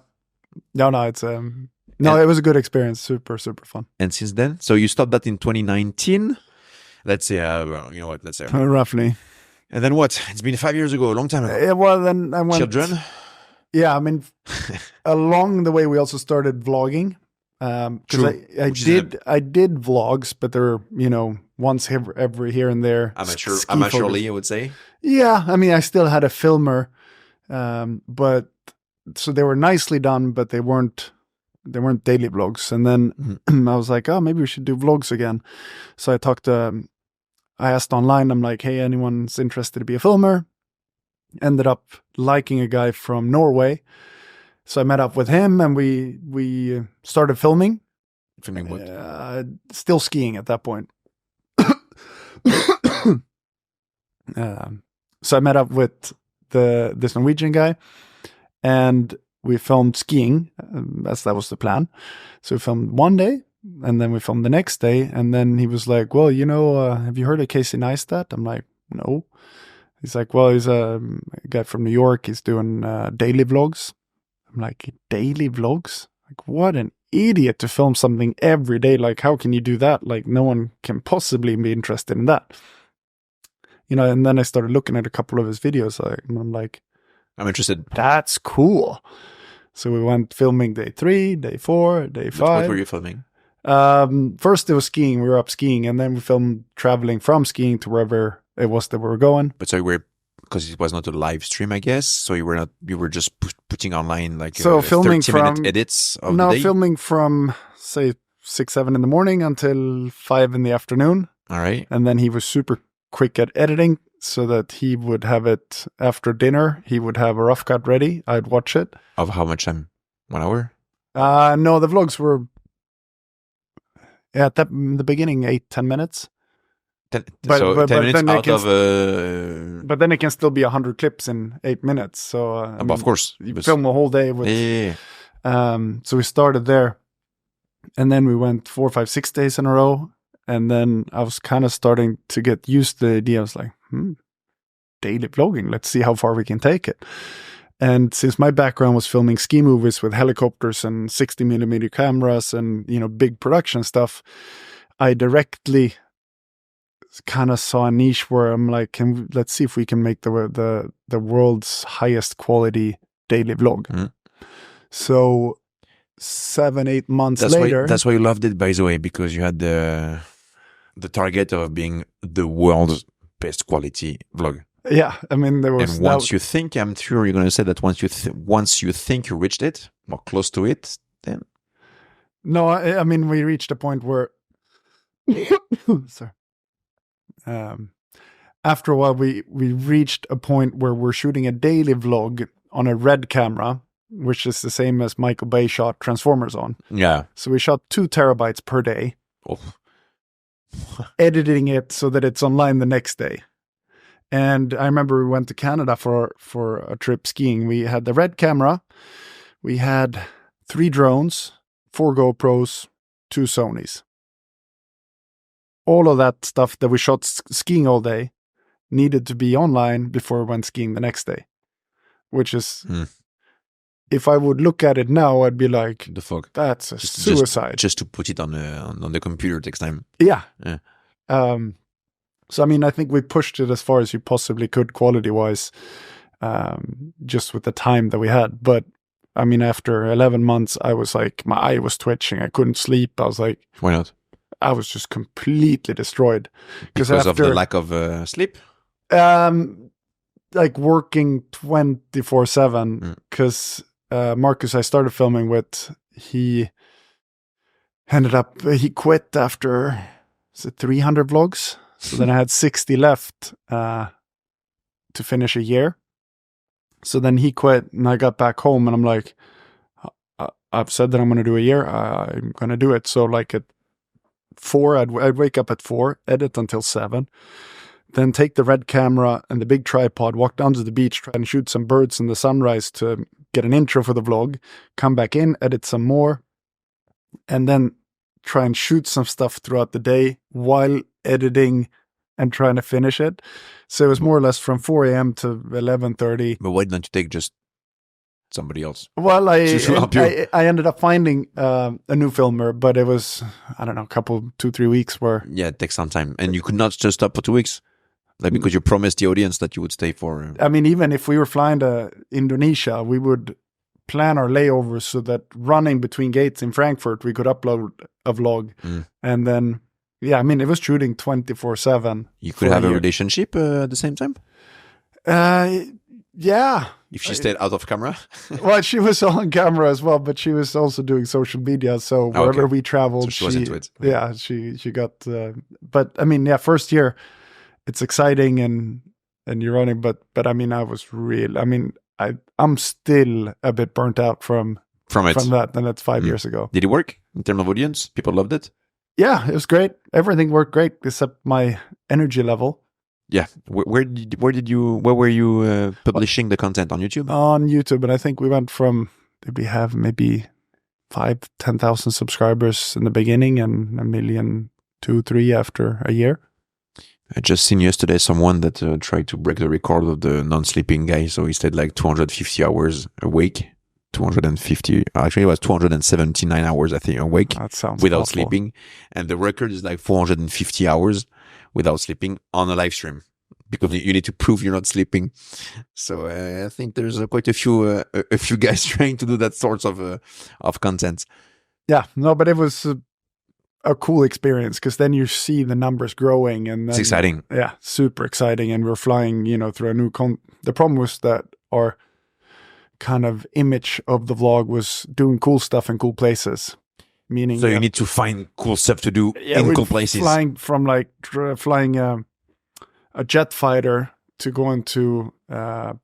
No, it's it was a good experience. Super, super fun.
And since then, so you stopped that in 2019. Let's say, you know what? Let's say
roughly.
And then what? It's been 5 years ago, a long time ago.
Well, then I went.
Children.
Yeah, I mean, along the way we also started vlogging. Because I did vlogs, but they're once every here and there.
Amateurly, I would say.
Yeah, I mean, I still had a filmer, but so they were nicely done, but they weren't daily vlogs. And then I was like, oh, maybe we should do vlogs again. So I asked online. I'm like, hey, anyone's interested to be a filmer? Ended up liking a guy from Norway. So I met up with him and we started filming.
Filming what?
Still skiing at that point. So I met up with this Norwegian guy and we filmed skiing, as that was the plan. So we filmed one day and then we filmed the next day. And then he was like, well, have you heard of Casey Neistat? I'm like, no. He's like, well, he's a guy from New York. He's doing daily vlogs. I'm like, daily vlogs? Like, what an idiot to film something every day. Like, how can you do that? Like, no one can possibly be interested in that. And then I started looking at a couple of his videos. And I'm like,
I'm interested.
That's cool. So we went filming day 3, day 4, day 5.
What were you filming?
First it was skiing. We were up skiing. And then we filmed traveling from skiing to wherever it was that we were going.
But so you were, because it was not a live stream, I guess. So you were just putting online like
filming
30-minute edits of the day?
Filming from say 6, 7 in the morning until 5 in the afternoon.
All right.
And then he was super quick at editing so that he would have it after dinner. He would have a rough cut ready. I'd watch it.
Of how much time? 1 hour?
No, the vlogs were in the beginning 8-10 minutes.
10 minutes out of
but then it can still be 100 clips in 8 minutes. So
of course
you film a whole day with so we started there and then we went 4, 5, 6 days in a row. And then I was kind of starting to get used to the idea. I was like, daily vlogging, let's see how far we can take it. And since my background was filming ski movies with helicopters and 60mm cameras and big production stuff, I directly kind of saw a niche where I'm like, let's see if we can make the world's highest quality daily vlog. Mm. So 7-8 months later,
that's why you loved it, by the way, because you had the target of being the world's best quality vlog.
Yeah, I mean there was.
And once you think, I'm sure you're going to say that once you think you reached it or close to it, then.
No, I mean we reached a point where. Sorry. After a while, we reached a point where we're shooting a daily vlog on a red camera, which is the same as Michael Bay shot Transformers on.
Yeah.
So we shot 2 terabytes per day.
Oh.
editing it so that it's online the next day. And I remember we went to Canada for a trip skiing. We had the Red camera, we had 3 drones, 4 GoPros, 2 Sonys. All of that stuff that we shot skiing all day needed to be online before we went skiing the next day, which is, if I would look at it now, I'd be like,
the fuck,
that's a suicide.
Just to put it on the computer takes time.
Yeah. So I mean, I think we pushed it as far as you possibly could quality-wise, just with the time that we had. But I mean, after 11 months, I was like, my eye was twitching. I couldn't sleep. I was like,
why not?
I was just completely destroyed
because of the lack of sleep.
Like working 24/7. Because Marcus, I started filming with, he quit after 300 vlogs. So then I had 60 left to finish a year. So then he quit and I got back home and I'm like, I've said that I'm going to do a year. I'm going to do it. So like at 4, I'd wake up at 4, edit until 7, then take the Red camera and the big tripod, walk down to the beach, try and shoot some birds in the sunrise to get an intro for the vlog, come back in, edit some more, and then try and shoot some stuff throughout the day while editing and trying to finish it. So it was more or less from 4 a.m. to 11:30.
But why didn't you take just somebody else?
Well, I ended up finding a new filmer, but it was, I don't know, 2-3 weeks where...
Yeah, it takes some time. And you could not just stop for 2 weeks? Like, because you promised the audience that you would stay for...
I mean, even if we were flying to Indonesia, we would plan our layovers so that running between gates in Frankfurt, we could upload a vlog. And then, yeah, I mean, it was shooting 24/7.
You could have a relationship at the same time?
Yeah.
If she stayed out of camera?
Well, she was on camera as well, but she was also doing social media. So wherever we traveled,
so she was into it.
Yeah, she got... but I mean, yeah, first year, it's exciting and you're running, but I mean, I'm still a bit burnt out from that, and that's 5 years ago.
Did it work in terms of audience? People loved it?
Yeah, it was great. Everything worked great except my energy level.
Yeah. Where were you publishing the content on YouTube?
On YouTube, and I think we went from, did we have maybe 5,000-10,000 subscribers in the beginning and 1 million, 2-3 after a year.
I just seen yesterday someone that tried to break the record of the non-sleeping guy. So he stayed like 250 hours awake. 250, actually it was 279 hours, I think, awake.
That sounds
without
awful.
Sleeping. And the record is like 450 hours without sleeping on a live stream. Because you need to prove you're not sleeping. So I think there's quite a few guys trying to do that sort of content.
Yeah, no, but it was a cool experience because then you see the numbers growing and then,
it's exciting.
Yeah, super exciting. And we're flying, through a new the problem was that our kind of image of the vlog was doing cool stuff in cool places. Meaning,
so you need to find cool stuff to do in cool places.
Flying from flying a jet fighter to going to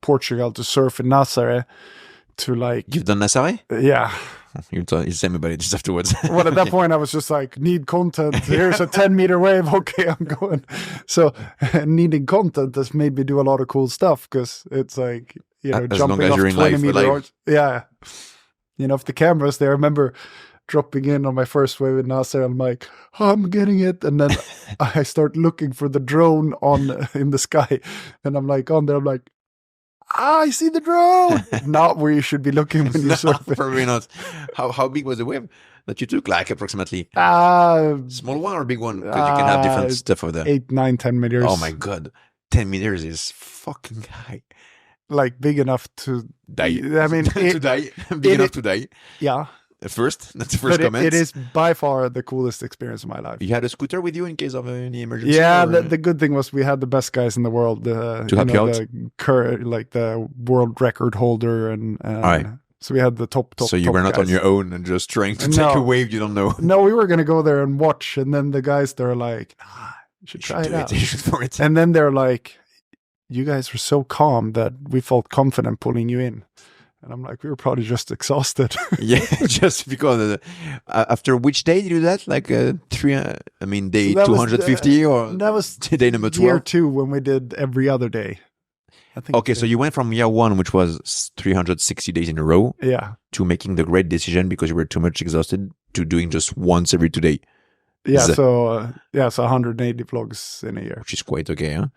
Portugal to surf in Nazaré to like...
You've done Nazaré?
Yeah.
You tell me about it just afterwards.
Well, at that point, I was just like, need content. Here's a 10-meter wave. Okay, I'm going. So needing content has made me do a lot of cool stuff because it's like, jumping off 20-meter. Yeah. If the camera's there, I remember dropping in on my first wave in NASA. I'm like, I'm getting it. And then I start looking for the drone in the sky. And I'm like on there, I'm like, I see the drone. Not where you should be looking when you surf it.
Probably not. How big was the wave that you took? Like approximately? Small one or big one? Because you can have different stuff over there.
8, 9, 10 meters.
Oh my God. 10 meters is fucking high.
Like big enough to
die.
I mean,
to die. Big enough to die.
Yeah.
That's the first comment.
It is by far the coolest experience of my life.
You had a scooter with you in case of any emergency?
Yeah, the good thing was we had the best guys in the world.
To help you out?
The world record holder. And
right.
So we had the top
So you were not
guys.
on your own and just trying to take a wave you don't know?
No, we were going to go there and watch. And then the guys, they're like, you should try it out.
You should for it.
And then they're like, you guys were so calm that we felt confident pulling you in. And I'm like, we were probably just exhausted.
Yeah, just because after which day did you do that? Like day
So
250 or
that was
day number 12?
year 2 when we did every other day. I think.
Okay, so you went from year 1, which was 360 days in a row,
Yeah.
to making the great decision because you were too much exhausted to doing just once every 2 days.
Yeah, so 180 vlogs in a year.
Which is quite okay, huh?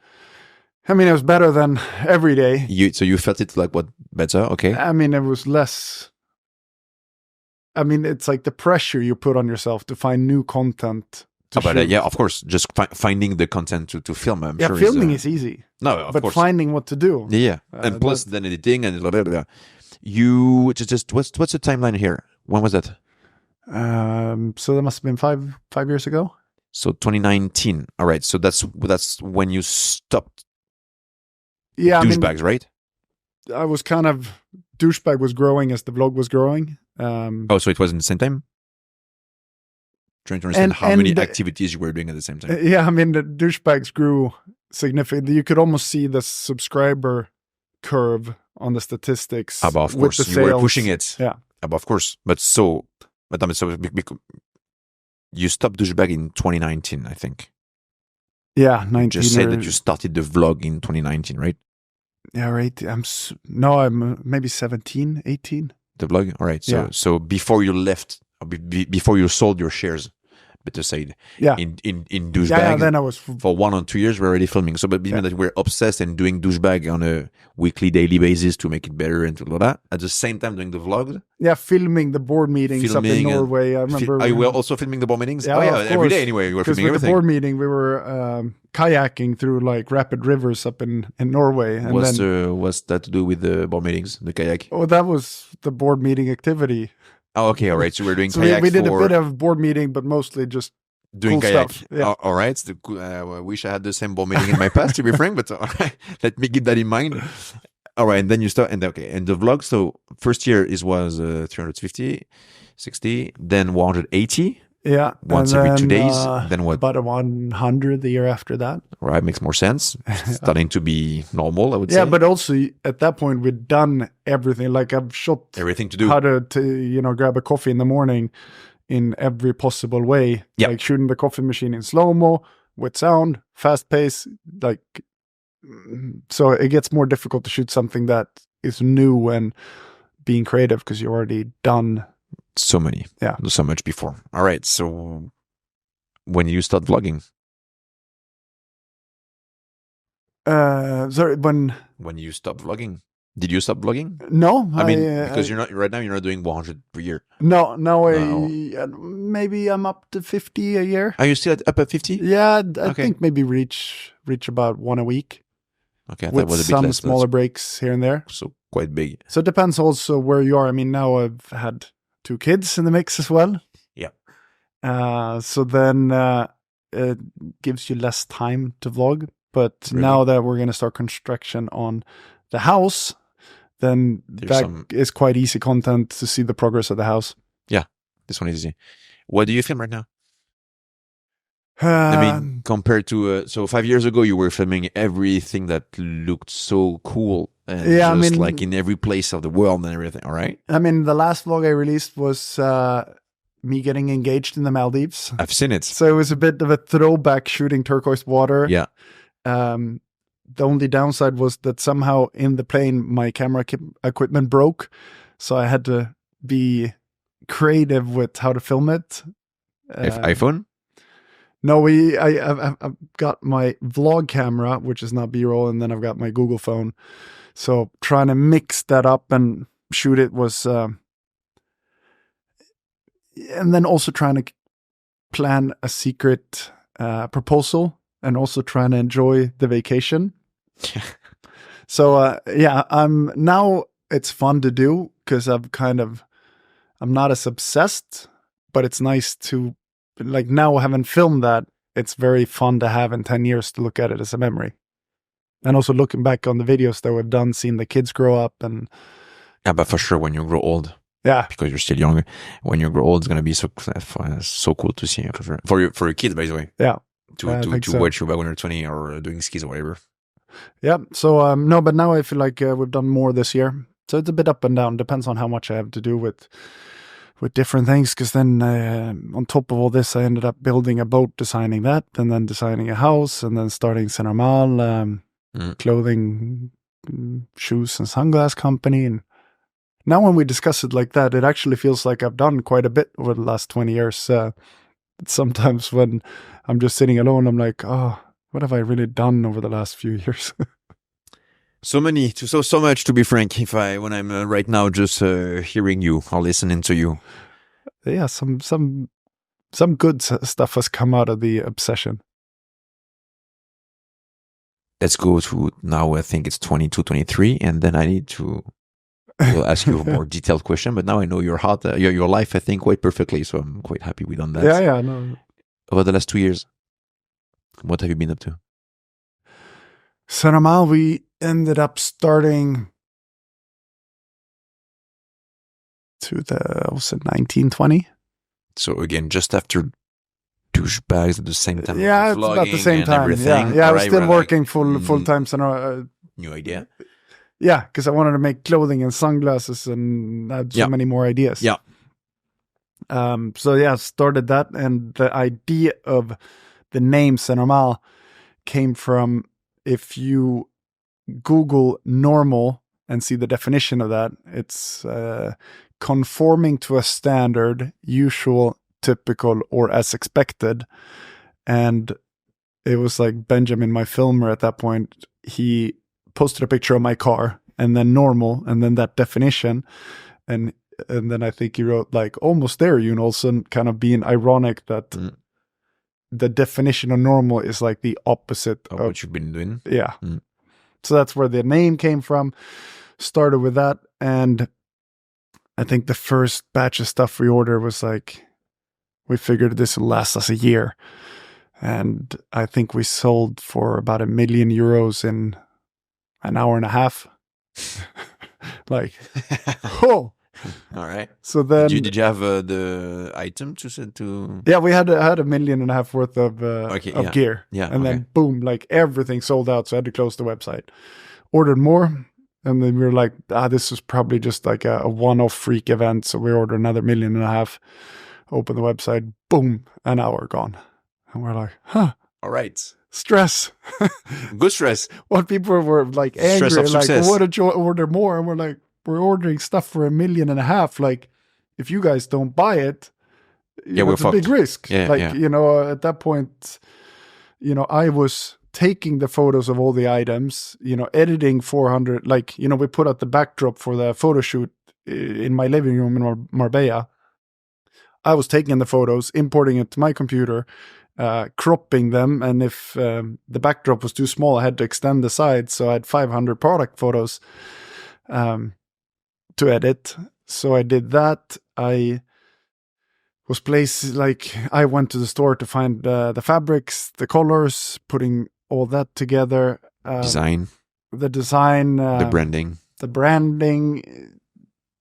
I mean, it was better than every day.
So you felt it like what, better? Okay.
I mean, it was less. I mean, it's like the pressure you put on yourself to find new content to shoot.
Yeah, of course. Just finding the content to film. I'm sure
filming is easy.
No, of
but
course.
Finding what to do.
Yeah, and plus then editing and blah, blah, blah. You just what's the timeline here? When was that?
So that must have been five years ago.
So 2019. All right. So that's when you stopped.
Yeah,
Douchebags, right?
I was kind of Douchebag was growing as the vlog was growing.
So it was in the same time. Trying to understand how many activities you were doing at the same time.
Yeah, I mean the Douchebags grew significantly. You could almost see the subscriber curve on the statistics.
Of course, you were pushing it.
Yeah,
of course. But you stopped Douchebag in 2019, I think.
Yeah, 19.
You just said that you started the vlog in 2019, right?
Yeah, right. I'm maybe 17, 18.
The vlog? All right. So before you left, before you sold your shares, better said, in Douchebag.
Yeah, then I was
for 1 or 2 years we're already filming. So, but mean that we're obsessed and doing Douchebag on a weekly, daily basis to make it better and all that. At the same time, doing the vlog.
Yeah, filming the board meetings up in Norway. I remember.
Are you also filming the board meetings?
Yeah,
every day anyway. You were filming everything.
The board meeting, we were kayaking through like rapid rivers up in Norway. And
what's that to do with the board meetings, the kayak?
Oh, that was the board meeting activity.
Oh, okay, all right. So we're doing
so
kayak.
We did a bit of board meeting, but mostly just
doing
cool
kayak.
Stuff. Yeah.
All right. I wish I had the same board meeting in my past, to be frank, but all right, let me keep that in mind. All right, and then you start, and the vlog. So first year was 350, 60, then 180.
Yeah,
once every 2 days. Then what?
About 100 the year after that.
Right, makes more sense. Starting to be normal, I would say.
Yeah, but also at that point we'd done everything. Like I've shot
everything to do.
How to grab a coffee in the morning in every possible way.
Yep.
Like shooting the coffee machine in slow-mo, with sound, fast pace. So it gets more difficult to shoot something that is new and being creative because you've already done
so much before. All right. So when you start vlogging?
Sorry, when
you stop vlogging? Did you stop vlogging?
No,
I mean, because you're not doing 100 per year.
No. Maybe I'm up to 50 a year.
Are you still up at 50?
Yeah, I think maybe reach about 1 a week.
Okay,
with
was a bit
some
less.
smaller breaks here and there.
So quite big.
So it depends also where you are. I mean, now I've had 2 kids in the mix as well.
Yeah.
So then it gives you less time to vlog. But
really?
Now that we're going to start construction on the house, then is quite easy content to see the progress of the house.
Yeah, this one is easy. What do you film right now? I mean, compared to so 5 years ago, you were filming everything that looked so cool, and like in every place of the world and everything. All right.
I mean, the last vlog I released was me getting engaged in the Maldives.
I've seen it.
So it was a bit of a throwback, shooting turquoise water.
Yeah.
The only downside was that somehow in the plane my camera equipment broke, so I had to be creative with how to film it.
iPhone.
No, I've got my vlog camera, which is not B-roll, and then I've got my Google phone. So trying to mix that up and shoot it was, and then also trying to plan a secret proposal and also trying to enjoy the vacation. So now it's fun to do because I'm not as obsessed, but it's nice to. Like now, having filmed that, it's very fun to have in 10 years to look at it as a memory. And also looking back on the videos that we've done, seeing the kids grow up. And
yeah, but for sure, when you grow old, because you're still younger, when you grow old, it's going to be so cool to see for your kids, by the way.
Yeah.
To watch you back when you're 20 or doing skis or whatever.
Yeah. So, no, but now I feel like we've done more this year. So it's a bit up and down. Depends on how much I have to do with different things. Because then on top of all this, I ended up building a boat, designing that, and then designing a house, and then starting Senja clothing, shoes and sunglass company. And now when we discuss it like that, it actually feels like I've done quite a bit over the last 20 years. Sometimes when I'm just sitting alone, I'm like, oh, what have I really done over the last few years?
So much, to be frank, when I'm right now just hearing you or listening to you.
Yeah, some good stuff has come out of the obsession.
Let's go to now, I think it's 22, 23, and then I need to will ask you a more detailed question, but now I know your heart, your life, I think, quite perfectly, so I'm quite happy we done that.
Yeah, no.
Over the last 2 years, what have you been up to?
Senja, we ended up starting was it 1920?
So again, just after Douchebags at the same time.
Yeah, it's about the same time. Yeah, I was still working full time. So
new idea.
Yeah, because I wanted to make clothing and sunglasses and had so many more ideas.
Yeah.
So yeah, started that, and the idea of the name Senja came from, if you Google normal and see the definition of that, it's conforming to a standard, usual, typical, or as expected. And it was like Benjamin, my filmer at that point, he posted a picture of my car and then normal and then that definition. And then I think he wrote like, almost there, Jon Olsson, kind of being ironic that the definition of normal is like the opposite of
what you've been doing.
Yeah. So that's where the name came from. Started with that. And I think the first batch of stuff we ordered was like, we figured this would last us a year. And I think we sold for about €1 million in an hour and a half. Like, oh.
All right.
So then,
did you have the item to send to?
Yeah, we had $1.5 million worth of gear.
Yeah,
and then boom, like everything sold out. So I had to close the website. Ordered more, and then we were like, this was probably just like a one-off freak event. So we ordered another $1.5 million. Open the website, boom, an hour gone, and we're like, huh.
All right.
Stress.
Good stress.
What people were like angry, like, what did you order more? And we're like, we're ordering stuff for $1.5 million. Like, if you guys don't buy it, it's a big risk.
Yeah,
at that point, I was taking the photos of all the items, editing 400, we put out the backdrop for the photo shoot in my living room in Marbella. I was taking the photos, importing it to my computer, cropping them, and if the backdrop was too small, I had to extend the sides, so I had 500 product photos to edit. So I did that. I was I went to the store to find the fabrics, the colors, putting all that together. The design.
The branding.
The branding.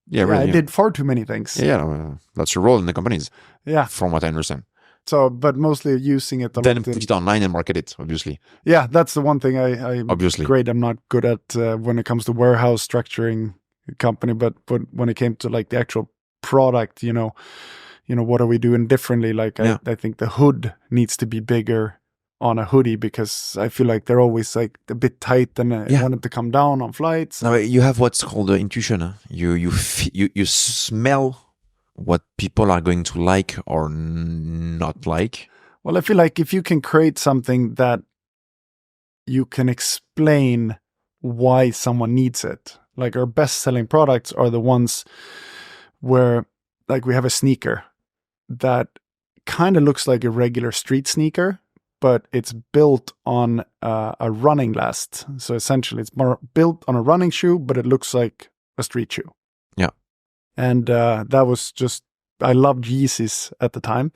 Yeah, really.
I did far too many things.
Yeah, that's your role in the companies.
Yeah.
From what I understand.
So, but mostly using it.
Then put it online and market it, obviously.
Yeah, that's the one thing I'm
obviously
great. I'm not good at when it comes to warehouse structuring a company, but when it came to like the actual product, what are we doing differently? Like I think the hood needs to be bigger on a hoodie because I feel like they're always like a bit tight and I want it to come down on flights.
Now you have what's called intuition. Huh? You smell what people are going to like or not like.
Well, I feel like if you can create something that you can explain why someone needs it, like our best-selling products are the ones where, like, we have a sneaker that kind of looks like a regular street sneaker, but it's built on a running last. So essentially, it's more built on a running shoe, but it looks like a street shoe.
Yeah.
And that was just, I loved Yeezys at the time.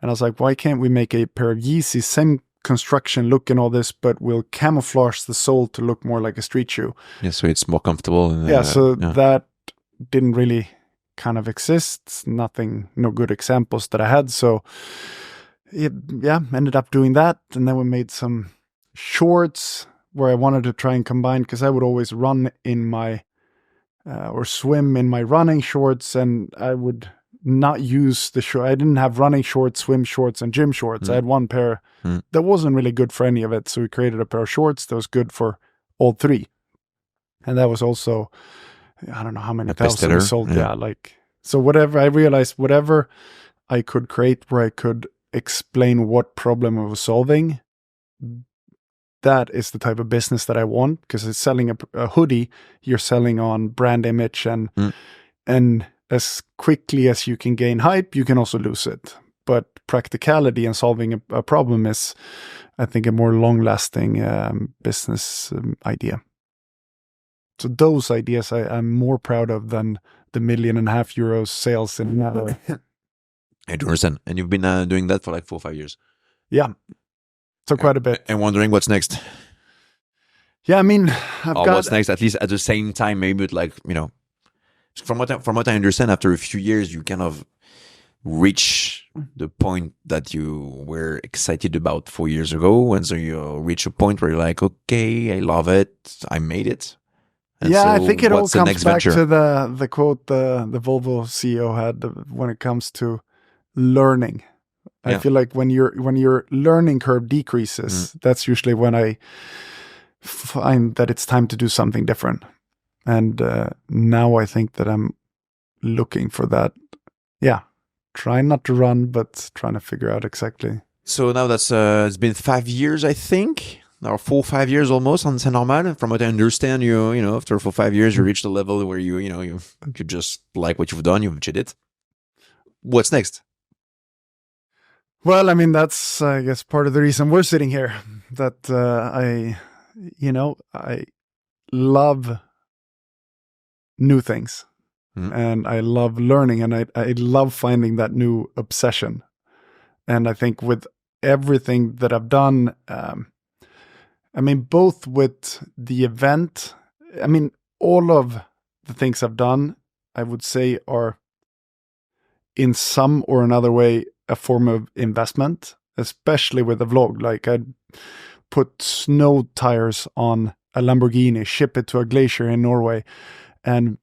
And I was like, why can't we make a pair of Yeezys, same construction, look and all this, but we'll camouflage the sole to look more like a street shoe.
Yeah, so it's more comfortable. And,
that didn't really kind of exist. No good examples that I had. So ended up doing that. And then we made some shorts where I wanted to try and combine, because I would always run in my or swim in my running shorts, and I would not use the short. I didn't have running shorts, swim shorts, and gym shorts. I had one pair that wasn't really good for any of it. So we created a pair of shorts that was good for all three. And that was also, I don't know how many thousand we sold. Yeah, like, so whatever, I realized whatever I could create where I could explain what problem I was solving, that is the type of business that I want, because it's selling a hoodie, you're selling on brand image, and as quickly as you can gain hype, you can also lose it. But practicality and solving a problem is, I think, a more long-lasting business idea. So those ideas I'm more proud of than the €1.5 million sales in Norway.
I do understand. And you've been doing that for like 4 or 5 years.
Yeah. So quite a bit.
And wondering what's next.
Yeah, I mean,
what's next, at least at the same time, maybe with like, from what I understand, after a few years, you kind of reach the point that you were excited about 4 years ago. And so you reach a point where you're like, okay, I love it. I made it. And
yeah,
so
I think it all comes back
venture?
to the quote the Volvo CEO had when it comes to learning. I feel like when your learning curve decreases, that's usually when I find that it's time to do something different. And now I think that I'm looking for that. Yeah, trying not to run, but trying to figure out exactly.
So now that's it's been 5 years, I think. Now 4 or 5 years almost on Saint Normal. From what I understand, you after 4 or 5 years, you reached a level where you just like what you've done, you've did it. What's next?
Well, I mean, that's, I guess, part of the reason we're sitting here. That I love new things, and I love learning, and I love finding that new obsession. And I think with everything that I've done, I mean, both with the event, I mean, all of the things I've done, I would say are in some or another way a form of investment, especially with the vlog. Like, I'd put snow tires on a Lamborghini, ship it to a glacier in Norway. And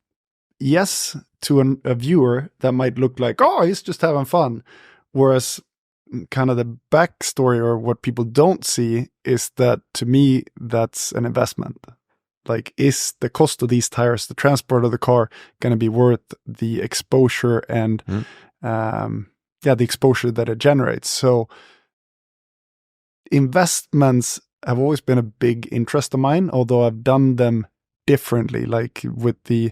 yes, to a viewer, that might look like, oh, he's just having fun. Whereas kind of the backstory, or what people don't see, is that to me, that's an investment. Like, is the cost of these tires, the transport of the car, going to be worth the exposure and the exposure that it generates? So investments have always been a big interest of mine, although I've done them differently. Like with the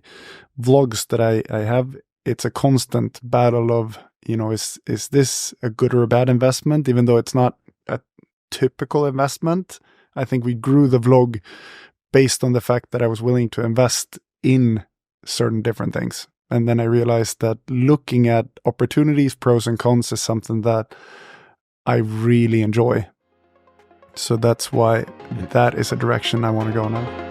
vlogs that I have, it's a constant battle of, is this a good or a bad investment? Even though it's not a typical investment, I think we grew the vlog based on the fact that I was willing to invest in certain different things. And then I realized that looking at opportunities, pros and cons, is something that I really enjoy. So that's why that is a direction I want to go now.